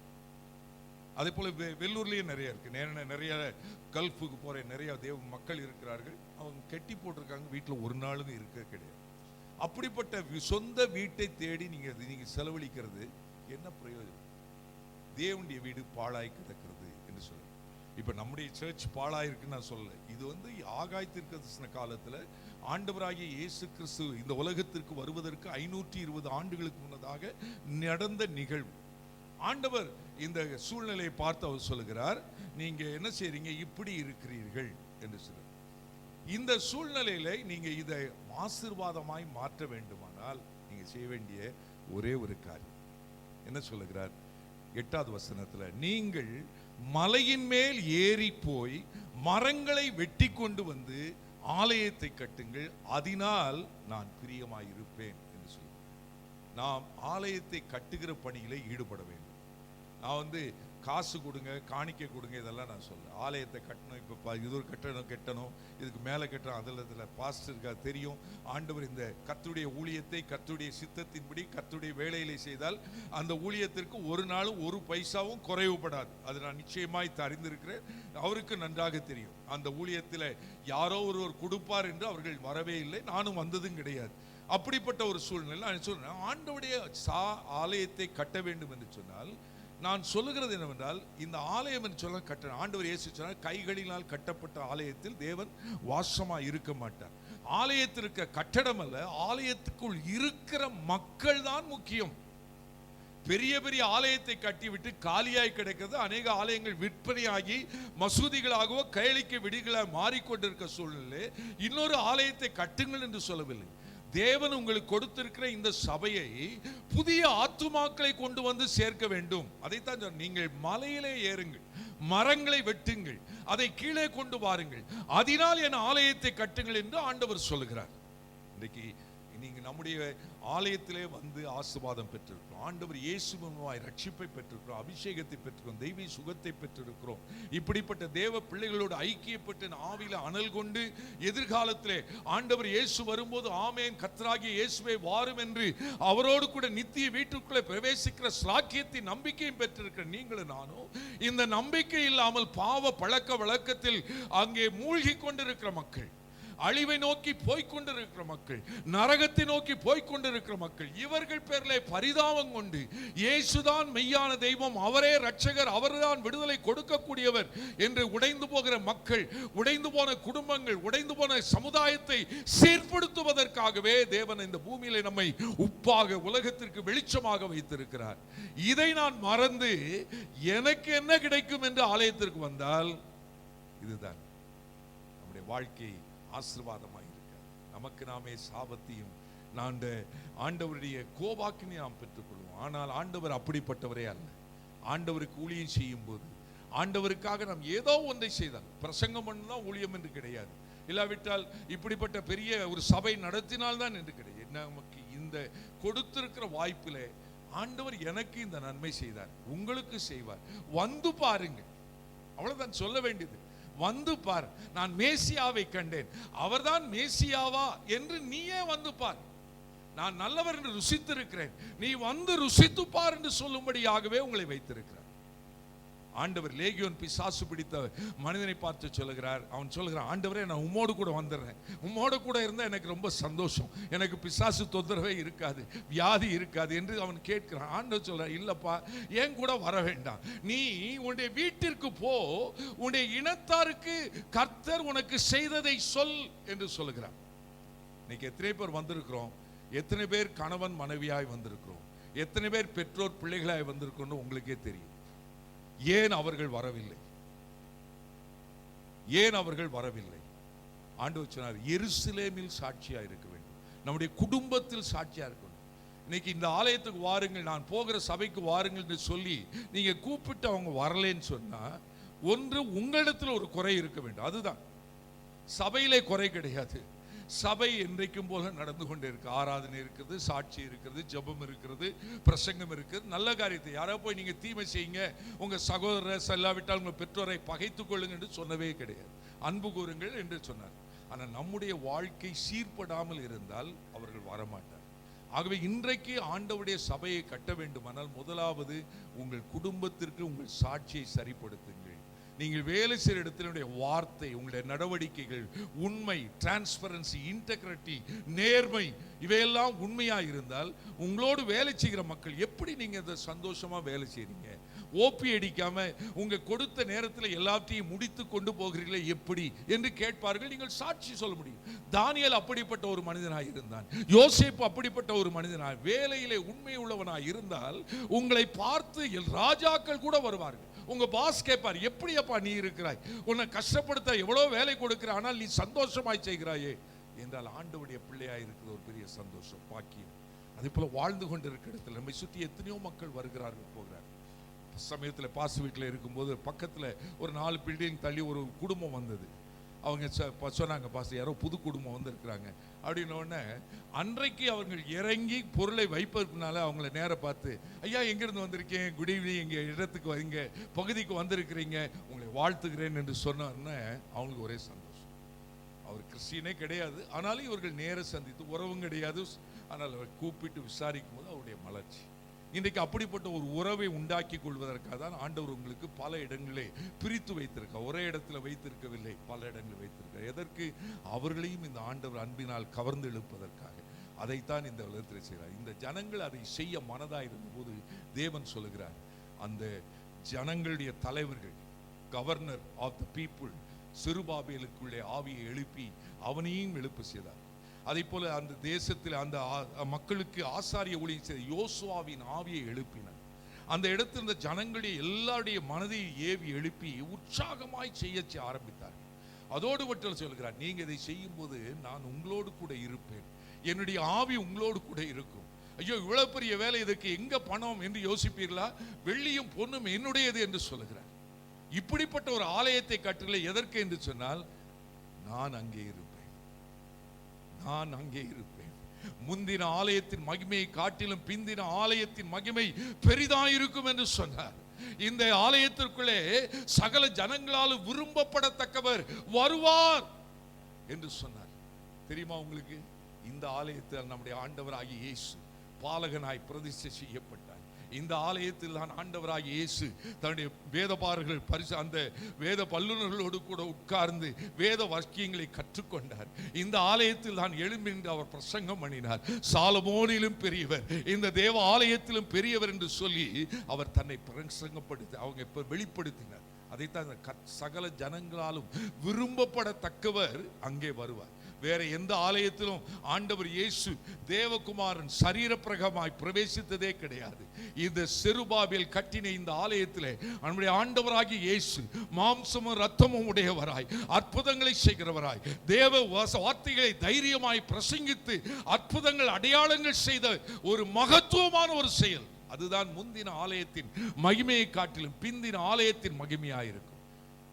அதே போல வெள்ளூர்லேயும் நிறைய இருக்கு. நிறைய கல்ஃபுக்கு போகிற நிறைய தேவ மக்கள் இருக்கிறார்கள். அவங்க கட்டி போட்டிருக்காங்க, வீட்டில் ஒரு நாளும் இருக்க கிடையாது. அப்படிப்பட்ட சொந்த வீட்டை தேடி நீங்க செலவழிக்கிறது என்ன பிரயோஜனம்? தேவனுடைய வீடு பாழாய் கிடக்கிறது என்று சொல்ல. இப்ப நம்முடைய சர்ச் பாழாயிருக்குன்னு நான் சொல்ல. இது வந்து ஆகாய தீர்க்கதரிசன காலத்துல ஆண்டவராகிய இயேசு கிறிஸ்து இந்த உலகத்திற்கு வருவதற்கு 520 ஆண்டுகளுக்கு முன்னதாக நடந்த நிகழ்வு. ஆண்டவர் இந்த சூழ்நிலையை பார்த்து அவர் சொல்லுகிறார், நீங்க என்ன செய்றீங்க, இப்படி இருக்கிறீர்கள் என்று சொல்றார். இந்த சூழ்நிலையில நீங்க இதை ஆசீர்வாதமாய் மாற்ற வேண்டுமானால் நீங்க செய்ய வேண்டிய ஒரே ஒரு காரியம் என்ன சொல்லுகிறார்? 8வது வசனத்துல, நீங்கள் மலையின் மேல் ஏறி போய் மரங்களை வெட்டி கொண்டு வந்து ஆலயத்தை கட்டுங்கள், அதனால் நான் பிரியமாயிருப்பேன் என்று சொல்லுவேன். நாம் ஆலயத்தை கட்டுகிற பணியில ஈடுபட வேண்டும். நான் வந்து காசு கொடுங்க, காணிக்கை கொடுங்க, இதெல்லாம் நான் சொல்ல. ஆலயத்தை கட்டணும், இப்போ இது ஒரு கட்டணும், இதுக்கு மேலே கட்டணும், அதில் பாஸ்டருக்கு தெரியும். ஆண்டவர் இந்த கர்த்தருடைய ஊழியத்தை கர்த்தருடைய சித்தத்தின்படி கர்த்தருடைய வேலையிலே செய்தால் அந்த ஊழியத்திற்கு ஒரு நாளும் ஒரு பைசாவும் குறைவுபடாது. அது நான் நிச்சயமாய் அறிந்திருக்கிறேன். அவருக்கு நன்றாக தெரியும். அந்த ஊழியத்தில் யாரோ ஒருவர் கொடுப்பார் என்று அவர்கள் வரவே இல்லை, நானும் வந்ததும் கிடையாது. அப்படிப்பட்ட ஒரு சூழ்நிலை நான் சொல்றேன். ஆண்டவருடைய ஆலயத்தை கட்ட வேண்டும் என்று சொன்னால் நான் சொல்லுகிறது என்னவென்றால், இந்த ஆலயம் என்று சொல்ல கட்ட ஆண்டவர் இயேசு சொன்னார், கைகளினால் கட்டப்பட்ட ஆலயத்தில் தேவன் வாசமா இருக்க மாட்டார். ஆலயத்திற்கு கட்டடம் அல்ல, ஆலயத்துக்குள் இருக்கிற மக்கள் தான் முக்கியம். பெரிய பெரிய ஆலயத்தை கட்டிவிட்டு காலியாய் கிடைக்கிறது. அநேக ஆலயங்கள் விற்பனையாகி மசூதிகளாகவோ கையளிக்க விடுகளாக மாறிக்கொண்டிருக்க சூழ்நிலை. இன்னொரு ஆலயத்தை கட்டுங்கள் என்று சொல்லவில்லை. தேவன் உங்களுக்கு கொடுத்திருக்கிற இந்த சபையை புதிய ஆத்துமாக்களை கொண்டு வந்து சேர்க்க வேண்டும். அதைத்தான் நீங்கள் மலையிலே ஏறுங்கள், மரங்களை வெட்டுங்கள், அதை கீழே கொண்டு வாருங்கள், அதனால் என் ஆலயத்தை கட்டுங்கள் என்று ஆண்டவர் சொல்லுகிறார். இன்றைக்கு நீங்க நம்முடைய ஆலயத்திலே வந்து ஆசீர்வாதம் பெற்றிருக்கிறோம். ஆண்டவர் இயேசு மூலமாய் ரட்சிப்பை பெற்றிருக்கிறோம், அபிஷேகத்தை பெற்றிருக்கிறோம், தெய்வீக சுகத்தை பெற்றிருக்கிறோம். இப்படிப்பட்ட தேவ பிள்ளைகளோடு ஐக்கியப்பட்டு ஆவியில அனல் கொண்டு எதிர்காலத்திலே ஆண்டவர் இயேசு வரும்போது ஆமென் கர்த்தராகிய இயேசுவே வாரும் என்று அவரோடு கூட நித்திய வீட்டுக்குள்ளே பிரவேசிக்கிற ஸ்லாக்கியத்தின் நம்பிக்கையும் பெற்றிருக்கிற நீங்களும் நானும் இந்த நம்பிக்கை இல்லாமல் பாவ பழக்க வழக்கத்தில் அங்கே மூழ்கி கொண்டிருக்கிற மக்கள், அழிவை நோக்கி போய்கொண்டிருக்கிற மக்கள், நரகத்தை நோக்கி போய்கொண்டிருக்கிற மக்கள், இவர்கள் பேரிலே பரிதாபம் கொண்டு இயேசுதான் மெய்யான தெய்வம், அவரே ரட்சகர், அவர்தான் விடுதலை கொடுக்கக்கூடியவர் என்று உடைந்து போகிற மக்கள், உடைந்து போன குடும்பங்கள், உடைந்து போன சமுதாயத்தை சீர்படுத்துவதற்காகவே தேவன் இந்த பூமியிலே நம்மை உப்பாக உலகத்திற்கு வெளிச்சமாக வைத்திருக்கிறார். இதை நான் மறந்து எனக்கு என்ன கிடைக்கும் என்று ஆலயத்திற்கு வந்தால் இதுதான் நம்முடைய வாழ்க்கை ஆசீர்வாதமாக இருக்காது. நமக்கு நாமே சாபத்தையும் ஆண்டவருடைய கோபாக்கினை நாம் பெற்றுக்கொள்வோம். ஆனால் ஆண்டவர் அப்படிப்பட்டவரே அல்ல. ஆண்டவருக்கு ஊழியம் செய்யும் போது ஆண்டவருக்காக நாம் ஏதோ ஒன்றை செய்தால், பிரசங்கம் பண்ணால் ஊழியம் என்று கிடையாது, இல்லாவிட்டால் இப்படிப்பட்ட பெரிய ஒரு சபை நடத்தினால்தான் என்று கிடையாது. நமக்கு இந்த கொடுத்திருக்கிற வாய்ப்பிலே ஆண்டவர் எனக்கு இந்த நன்மை செய்தார், உங்களுக்கு செய்வார், வந்து பாருங்க, அவ்வளவுதான் சொல்ல வேண்டியது. வந்து பார், நான் மேசியாவை கண்டேன், அவர்தான் மேசியாவா என்று நீயே வந்து பார். நான் நல்லவர் என்று ருசித்திருக்கிறேன், நீ வந்து ருசித்து பார் என்று சொல்லும்படியாகவே உங்களை வைத்திருக்கிறார். ஆண்டவர் லேகியோன் பிசாசு பிடித்த மனிதனை பார்த்து சொல்லுகிறார். அவன் சொல்லுகிறான், ஆண்டவரே நான் உம்மோடு கூட வந்துடுறேன், உம்மோடு கூட இருந்தால் எனக்கு ரொம்ப சந்தோஷம், எனக்கு பிசாசு தொந்தரவே இருக்காது, வியாதி இருக்காது என்று அவன் கேட்கிறான். ஆண்டவர் சொல்றார், இல்லப்பா ஏன் கூட வர வேண்டாம், நீ உன்னுடைய வீட்டிற்கு போ, உன்னுடைய இனத்தாருக்கு கர்த்தர் உனக்கு செய்ததை சொல் என்று சொல்லுகிறார். இன்னைக்கு எத்தனை பேர் வந்திருக்கிறோம், எத்தனை பேர் கணவன் மனைவியாய் வந்திருக்கிறோம், எத்தனை பேர் பெற்றோர் பிள்ளைகளாய் வந்திருக்கிறோம் உங்களுக்கே தெரியும். ஏன் அவர்கள் வரவில்லை? ஏன் அவர்கள் வரவில்லை? ஆண்டவர் சொன்னார், எருசலேமில் சாட்சியா இருக்க வேண்டும், நம்முடைய குடும்பத்தில் சாட்சியா இருக்கணும். இன்னைக்கு இந்த ஆலயத்துக்கு வாருங்கள், நான் போகிற சபைக்கு வாருங்கள் என்று சொல்லி நீங்க கூப்பிட்டு அவங்க வரலன்னு சொன்னா, ஒன்று உங்களிடத்தில் ஒரு குறை இருக்க வேண்டும். அதுதான், சபையிலே குறை கிடையாது, சபை என்றைக்கும் போல நடந்து கொண்டே இருக்கு. ஆராதனை இருக்கிறது, சாட்சி இருக்கிறது, ஜெபம் இருக்கிறது, பிரசங்கம் இருக்கிறது. நல்ல காரியத்தை யாரோ போய் நீங்க தீமை செய்யுங்க, உங்க சகோதரரை செல்லாவிட்டால் உங்க பெற்றோரை பகைத்துக் கொள்ளுங்க என்று சொன்னவே கிடையாது. அன்பு கூறுங்கள் என்று சொன்னார். ஆனால் நம்முடைய வாழ்க்கை சீர்படாமல் இருந்தால் அவர்கள் வரமாட்டார். ஆகவே இன்றைக்கு ஆண்டவருடைய சபையை கட்ட வேண்டுமானால் முதலாவது உங்கள் குடும்பத்திற்கு உங்கள் சாட்சியை சரிப்படுத்துங்கள். நீங்கள் வேலை செய்கிற இடத்தினுடைய வார்த்தை, உங்களுடைய நடவடிக்கைகள், உண்மை, டிரான்ஸ்பரன்சி, இன்டெகிரிட்டி, நேர்மை, இவையெல்லாம் உண்மையா இருந்தால் உங்களோடு வேலை செய்கிற மக்கள் எப்படி நீங்க அதை சந்தோஷமா வேலை செய்றீங்க, ஓபி அடிக்காம உங்க கொடுத்த நேரத்தில் எல்லாத்தையும் முடித்து கொண்டு போகிறீர்களே எப்படி என்று கேட்பார்கள். நீங்கள் சாட்சி சொல்ல முடியும். தானியேல் அப்படிப்பட்ட ஒரு மனிதனாய் இருந்தான். யோசேப்பு அப்படிப்பட்ட ஒரு மனிதனாய், வேலையிலே உண்மை உள்ளவனாய் இருந்தால் உங்களை பார்த்து ராஜாக்கள் கூட வருவார்கள். உங்க பாஸ் கேட்பார், எப்படி அப்பா நீ இருக்கிறாய், உன்னை கஷ்டப்படுத்த எவ்வளவு வேலை கொடுக்கிற, ஆனால் நீ சந்தோஷமாய் செய்கிறாயே என்றால் ஆண்டவருடைய பிள்ளையாய் இருக்கிறது ஒரு பெரிய சந்தோஷம், பாக்கியம். அதே போல வாழ்ந்து கொண்டு இருக்கிற இடத்துல நம்மை சுற்றி எத்தனையோ மக்கள் வருகிறார்கள், போகிறார்கள். சமயத்தில் பாசு வீட்டில் இருக்கும்போது பக்கத்தில் ஒரு 4 பில்டிங் தள்ளி ஒரு குடும்பம் வந்தது. அவங்க சொன்னாங்க, பாஸ் யாரோ புது குடும்பம் வந்திருக்கிறாங்க அப்படின்னோடனே அன்றைக்கு அவர்கள் இறங்கி பொருளை வைப்பதற்குனால அவங்கள நேரம் பார்த்து, ஐயா எங்கேருந்து வந்திருக்கேன், குட் ஈவினிங், எங்கள் இடத்துக்கு வரீங்க, பகுதிக்கு வந்திருக்கிறீங்க, உங்களை வாழ்த்துகிறேன் என்று சொன்னோன்னே அவங்களுக்கு ஒரே சந்தோஷம். அவர் கிறிஸ்டியனே கிடையாது, ஆனாலும் இவர்கள் நேர சந்தித்து உறவும் கிடையாது, ஆனால் அவர் கூப்பிட்டு விசாரிக்கும் போது அவருடைய மலர்ச்சி. இன்றைக்கு அப்படிப்பட்ட ஒரு உறவை உண்டாக்கி கொள்வதற்காக தான் ஆண்டவர் உங்களுக்கு பல இடங்களே பிரித்து வைத்திருக்கார். ஒரே இடத்துல வைத்திருக்கவில்லை, பல இடங்களில் வைத்திருக்கார். எதற்கு? அவர்களையும் இந்த ஆண்டவர் அன்பினால் கவர்ந்து எழுப்பதற்காக. அதைத்தான் இந்த உலகத்தில் செய்கிறார். இந்த ஜனங்கள் அதை செய்ய மனதாக இருந்தபோது தேவன் சொல்லுகிறார், அந்த ஜனங்களுடைய தலைவர்கள், கவர்னர் ஆஃப் த பீப்புள், செருபாபேலுக்குள்ளே ஆவியை எழுப்பி அவனையும் எழுப்ப செய்தார். அதே போல அந்த தேசத்தில் அந்த மக்களுக்கு ஆசாரிய ஊழியம் செய்த யோசுவாவின் ஆவியை எழுப்பினார். அந்த இடத்தில் இருந்த ஜனங்களுடைய எல்லாருடைய மனதை ஏவி எழுப்பி உற்சாகமாய் செய்ய ஆரம்பித்தார். அதோடு மட்டும் சொல்கிறார், நீங்க இதை செய்யும் போது நான் உங்களோடு கூட இருப்பேன், என்னுடைய ஆவி உங்களோடு கூட இருக்கும். ஐயோ இவ்வளவு பெரிய வேலை, இதுக்கு எங்க பணம் என்று யோசிப்பீர்களா? வெள்ளியும் பொன்னும் என்னுடையது என்று சொல்லுகிறார். இப்படிப்பட்ட ஒரு ஆலயத்தை கட்டளை எதற்கு என்று சொன்னால், நான் அங்கே இருப்பேன், நான் அங்கே இருப்பேன். முந்தின ஆலயத்தின் மகிமையை காட்டிலும் பிந்தின ஆலயத்தின் மகிமை பெரிதாயிருக்கும் என்று சொன்னார். இந்த ஆலயத்திற்குள்ளே சகல ஜனங்களாலும் விரும்பப்படத்தக்கவர் வருவார் என்று சொன்னார். தெரியுமா உங்களுக்கு? இந்த ஆலயத்தில் நம்முடைய ஆண்டவராகிய இயேசு பாலகனாய் பிரதிஷ்டை செய்யப்பட்டார். இந்த ஆலயத்தில் தான் ஆண்டவராகிய இயேசு தன்னுடைய வேதபாரர்கள் அந்த வேத பல்லுநர்களோடு கூட உட்கார்ந்து வேத வாக்கியங்களை கற்றுக்கொண்டார். இந்த ஆலயத்தில் தான் எழும்பி அவர் பிரசங்கம் பண்ணினார். சாலமோனிலும் பெரியவர், இந்த தேவ ஆலயத்திலும் பெரியவர் என்று சொல்லி அவர் தன்னை பிரசங்கப்படுத்தி அவங்க வெளிப்படுத்தினார். அதைத்தான் சகல ஜனங்களாலும் விரும்பப்படத்தக்கவர் அங்கே வருவார். வேற எந்த ஆலயத்திலும் ஆண்டவர் இயேசு தேவகுமாரன் சரீரப்பிரகமாய் பிரவேசித்ததே கிடையாது. இந்த செருபாபேல் கட்டின இந்த ஆலயத்திலே நம்முடைய ஆண்டவராகிய இயேசு மாம்சமும் ரத்தமும் உடையவராய், அற்புதங்களை செய்கிறவராய், தேவ வார்த்தைகளை தைரியமாய் பிரசங்கித்து அற்புதங்கள் அடையாளங்கள் செய்த ஒரு மகத்துவமான ஒரு செயல். அதுதான் முந்தின ஆலயத்தின் மகிமையை காட்டிலும் பிந்தின ஆலயத்தின் மகிமையாயிருக்கும்.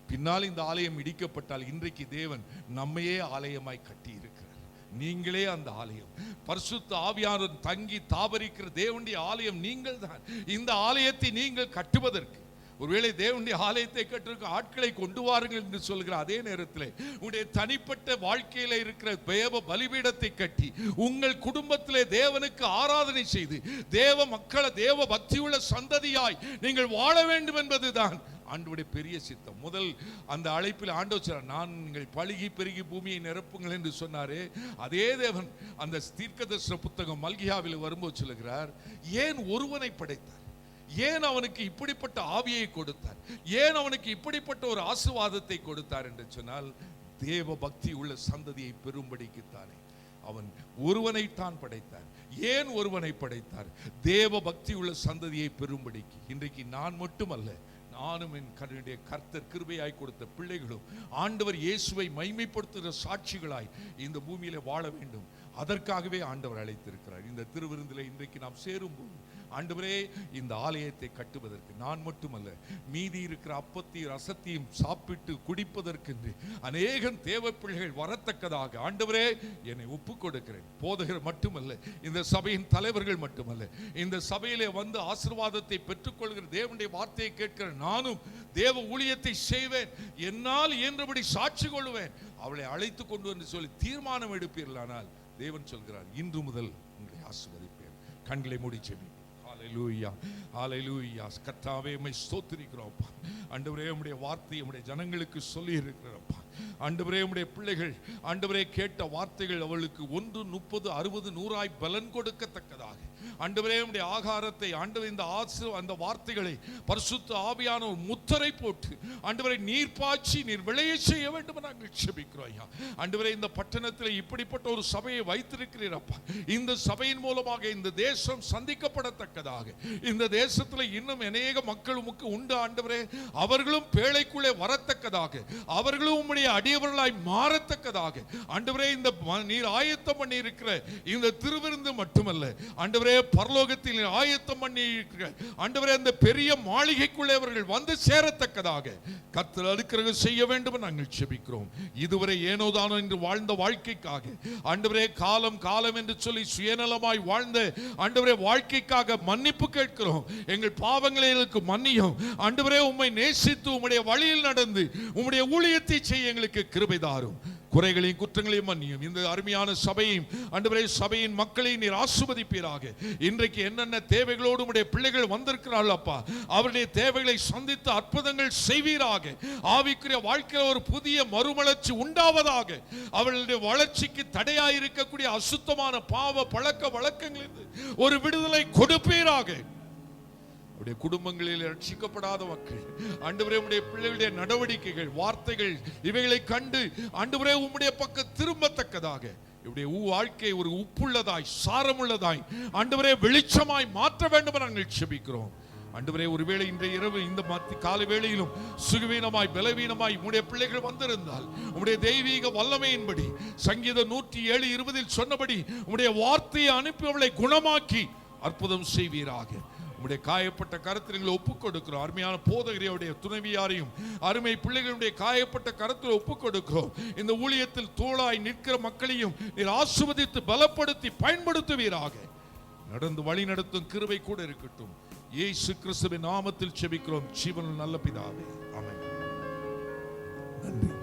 பின்னால் இந்த ஆலயம் இடிக்கப்பட்டால் இன்றைக்கு தேவன் நம்மையே ஆலயமாய் கட்டி இருக்கிறார். நீங்களே அந்த ஆலயம், பரிசுத்த ஆவியானவர் தங்கி தாபரிக்கிற தேவனுடைய ஆலயம் நீங்கள் தான். இந்த ஆலயத்தை நீங்கள் கட்டுவதற்கு ஒருவேளை தேவனுடைய ஆலயத்தை கட்டுறதுக்கு ஆட்களை கொண்டு வாருங்கள் என்று சொல்கிற அதே நேரத்தில் உங்களுடைய தனிப்பட்ட வாழ்க்கையில இருக்கிற தேவ பலிபீடத்தை கட்டி உங்கள் குடும்பத்திலே தேவனுக்கு ஆராதனை செய்து தேவ மக்களை தேவ பக்தியுள்ள சந்ததியாய் நீங்கள் வாழ வேண்டும் என்பதுதான் ஆண்டவருடைய பெரிய சித்தம். முதல் அந்த அழைப்பில் ஆண்டவர் சொன்னார், நான் நீங்கள் பழுகி பெருகி பூமியை நிரப்புங்கள் என்று சொன்னாரே, அதே தேவன் அந்த தீர்க்கதரிசன புத்தகம் மல்கியாவில் வரும்போது சொல்லுகிறார், ஏன் ஒருவனை படைத்தார், ஏன் அவனுக்கு இப்படிப்பட்ட ஆவியை கொடுத்தார், ஏன் அவனுக்கு இப்படிப்பட்ட ஒரு ஆசீர்வாதத்தை கொடுத்தார் என்று சொன்னால், தேவ பக்தி உள்ள சந்ததியை பெரும்படிக்குத்தானே அவன் ஒருவனைத்தான் படைத்தார். ஏன் ஒருவனை படைத்தார்? தேவ பக்தி உள்ள சந்ததியை பெரும்படிக்கு. இன்றைக்கு நான் மட்டுமல்ல, நானும் என் கர்த்தர் கிருபையாய் கொடுத்த பிள்ளைகளும் ஆண்டவர் இயேசுவை மைமைப்படுத்துகிற சாட்சிகளாய் இந்த பூமியில வாழ வேண்டும். அதற்காகவே ஆண்டவர் அழைத்திருக்கிறார். இந்த திருவிருந்திலே இன்றைக்கு நாம் சேரும்போது ஆண்டவரே இந்த ஆலயத்தை கட்டுவதற்கு நான் மட்டுமல்ல, மீதி இருக்கிற அப்பத்தையும் ரசத்தையும் சாப்பிட்டு குடிப்பதற்கு அநேகம் தேவ பிள்ளைகள் வரத்தக்கதாக ஆண்டவரே என்னை ஒப்புக் கொடுக்கிறேன். போதகர் மட்டுமல்ல, இந்த சபையின் தலைவர்கள் மட்டுமல்ல, இந்த சபையிலே வந்து ஆசீர்வாதத்தை பெற்றுக்கொள்கிற தேவனுடைய வார்த்தையை கேட்கிற நானும் தேவ ஊழியத்தை செய்வேன், என்னால் இயன்றபடி சாட்சி கொள்வேன், அவளை அழைத்து கொண்டு வந்து சொல்லி தீர்மானம் எடுப்பீர்களானால் தேவன் சொல்கிறார், இன்று முதல் உங்களை ஆசீர்வதிப்பேன். கண்களை மூடி ஜெபிப்போம். ஹல்லேலூயா, ஹல்லேலூயா. கர்த்தாவே உம்மை ஸ்தோத்திரிக்கிறோம். ஆண்டவரே உம்முடைய வார்த்தையை உம்முடைய ஜனங்களுக்கு சொல்லி இருக்கிறோம். ஆண்டவரே உம்முடைய பிள்ளைகள் ஆண்டவரே கேட்ட வார்த்தைகள் அவளுக்கு 1, 30, 60, 100 பலன் கொடுக்கத்தக்கதாக ஆண்டவரே உம்முடைய ஆகாரத்தை ஆண்டவர் இந்த அந்த வார்த்தைகளை பரிசுத்த ஆவியானவர் முத்திரை போட்டு ஆண்டவரை நீர் பாய்ச்சி நீர் விளைய செய்ய வேண்டும் நாங்கள் ஜெபிக்கிறோம். ஐயா ஆண்டவரே இந்த பட்டணத்தில் இப்படிப்பட்ட ஒரு சபையை வைத்திருக்கிறீரப்பா. இந்த சபையின் மூலமாக இந்த தேசம் சந்திக்கப்படத்தக்கதாக, இந்த தேசத்தில் இன்னும் அநேக மக்கள் உமக்கு உண்டு ஆண்டவரே, அவர்களும் பேழைக்குள்ளே வரத்தக்கதாக, அவர்களும் உம்முடைய அடியவர்களாய் மாறத்தக்கதாக ஆண்டவரே இந்த நீர் ஆயத்தம் பண்ணி இருக்கிற இந்த திருவிருந்து மட்டுமல்ல ஆண்டவரே, பரலோகத்தில் ஆயத்தம் பண்ணி இருக்கிற ஆண்டவரே அந்த பெரிய மாளிகைக்குள்ளே அவர்கள் வந்து சேரத்தக்கதாக கர்த்தர் அனுக்கிரகம் செய்ய வேண்டும் நாங்கள் ஜெபிக்கிறோம். இதுவரை ஏனோதானோ என்று வாழ்ந்த வாழ்க்கைக்காக ஆண்டவரே, காலம் காலம் என்று சொல்லி சுயநலமாய் வாழ்ந்த ஆண்டவரே வாழ்க்கைக்காக மன்னிப்பு கேட்கிறோம். எங்கள் பாவங்களுக்கு மன்னியும் ஆண்டவரே. உம்மை நேசித்து உம்முடைய வழியில் நடந்து உம்முடைய ஊழியத்தை செய்ய எங்களுக்கு கிருபை தாரும். குறைகளையும் குற்றங்களையும் மன்னியும். இந்த அருமையான சபையும் ஆண்டவரே, சபையின் மக்களை நீர் ஆசீர்வதிப்பீராக. இன்றைக்கு என்னென்ன தேவைகளோடு உம்முடைய பிள்ளைகள் வந்திருக்கிறார்கள் அப்பா, அவருடைய தேவைகளை சந்தித்து அற்புதங்கள் செய்வீராக. ஆவிக்குரிய வாழ்க்கையில் ஒரு புதிய மறுமலர்ச்சி உண்டாவதாக. அவர்களுடைய வளர்ச்சிக்கு தடையாயிருக்கக்கூடிய அசுத்தமான பாவ பழக்க வழக்கங்களிலிருந்து ஒரு விடுதலை கொடுப்பீராக. குடும்பங்களில் ரட்சிக்கப்படாத மக்கள் ஆண்டவரே உம்முடைய பிள்ளைகளுடைய நடவடிக்கைகள் வார்த்தைகள் இவைகளை கண்டு ஆண்டவரே உம்முடைய பக்கம் திரும்பத்தக்கதாக இவருடைய வாழ்க்கை ஒரு உப்புள்ளதாய் சாரமுள்ளதாய் ஆண்டவரே வெளிச்சமாய் மாற்ற வேண்டும் நாங்கள் ஜெபிக்கிறோம். ஆண்டவரே, ஒருவேளை இன்றைய இரவு இந்த காலை வேளையிலும் சுகவீனமாய் பலவீனமாய் உம்முடைய பிள்ளைகள் வந்திருந்தால் உம்முடைய தெய்வீக வல்லமையின்படி சங்கீதம் 107:20 சொன்னபடி உம்முடைய வார்த்தையை அனுப்பி அவளை குணமாக்கி அற்புதம் செய்வீராக. உம்முடைய காயப்பட்ட கரத்தில் ஒப்புக் கொடுக்கிறோம். அருமையான போதகரையுடைய துணைவியாரையும் அருமை பிள்ளைகளுடைய காயப்பட்ட கரத்தில் ஒப்புக் கொடுக்கிறோம். இந்த ஊழியத்தில் தோளாய் நிற்கிற மக்களையும் நீர் ஆசீர்வதித்து பலப்படுத்தி பயன்படுத்துவீராக. நடந்து வழி நடத்தும் கிருபை கூட இருக்கட்டும். இயேசு கிறிஸ்துவின் நாமத்தில் ஜெபிக்கிறோம் ஜீவனுள்ள நல்ல பிதாவே, ஆமென். நன்றி.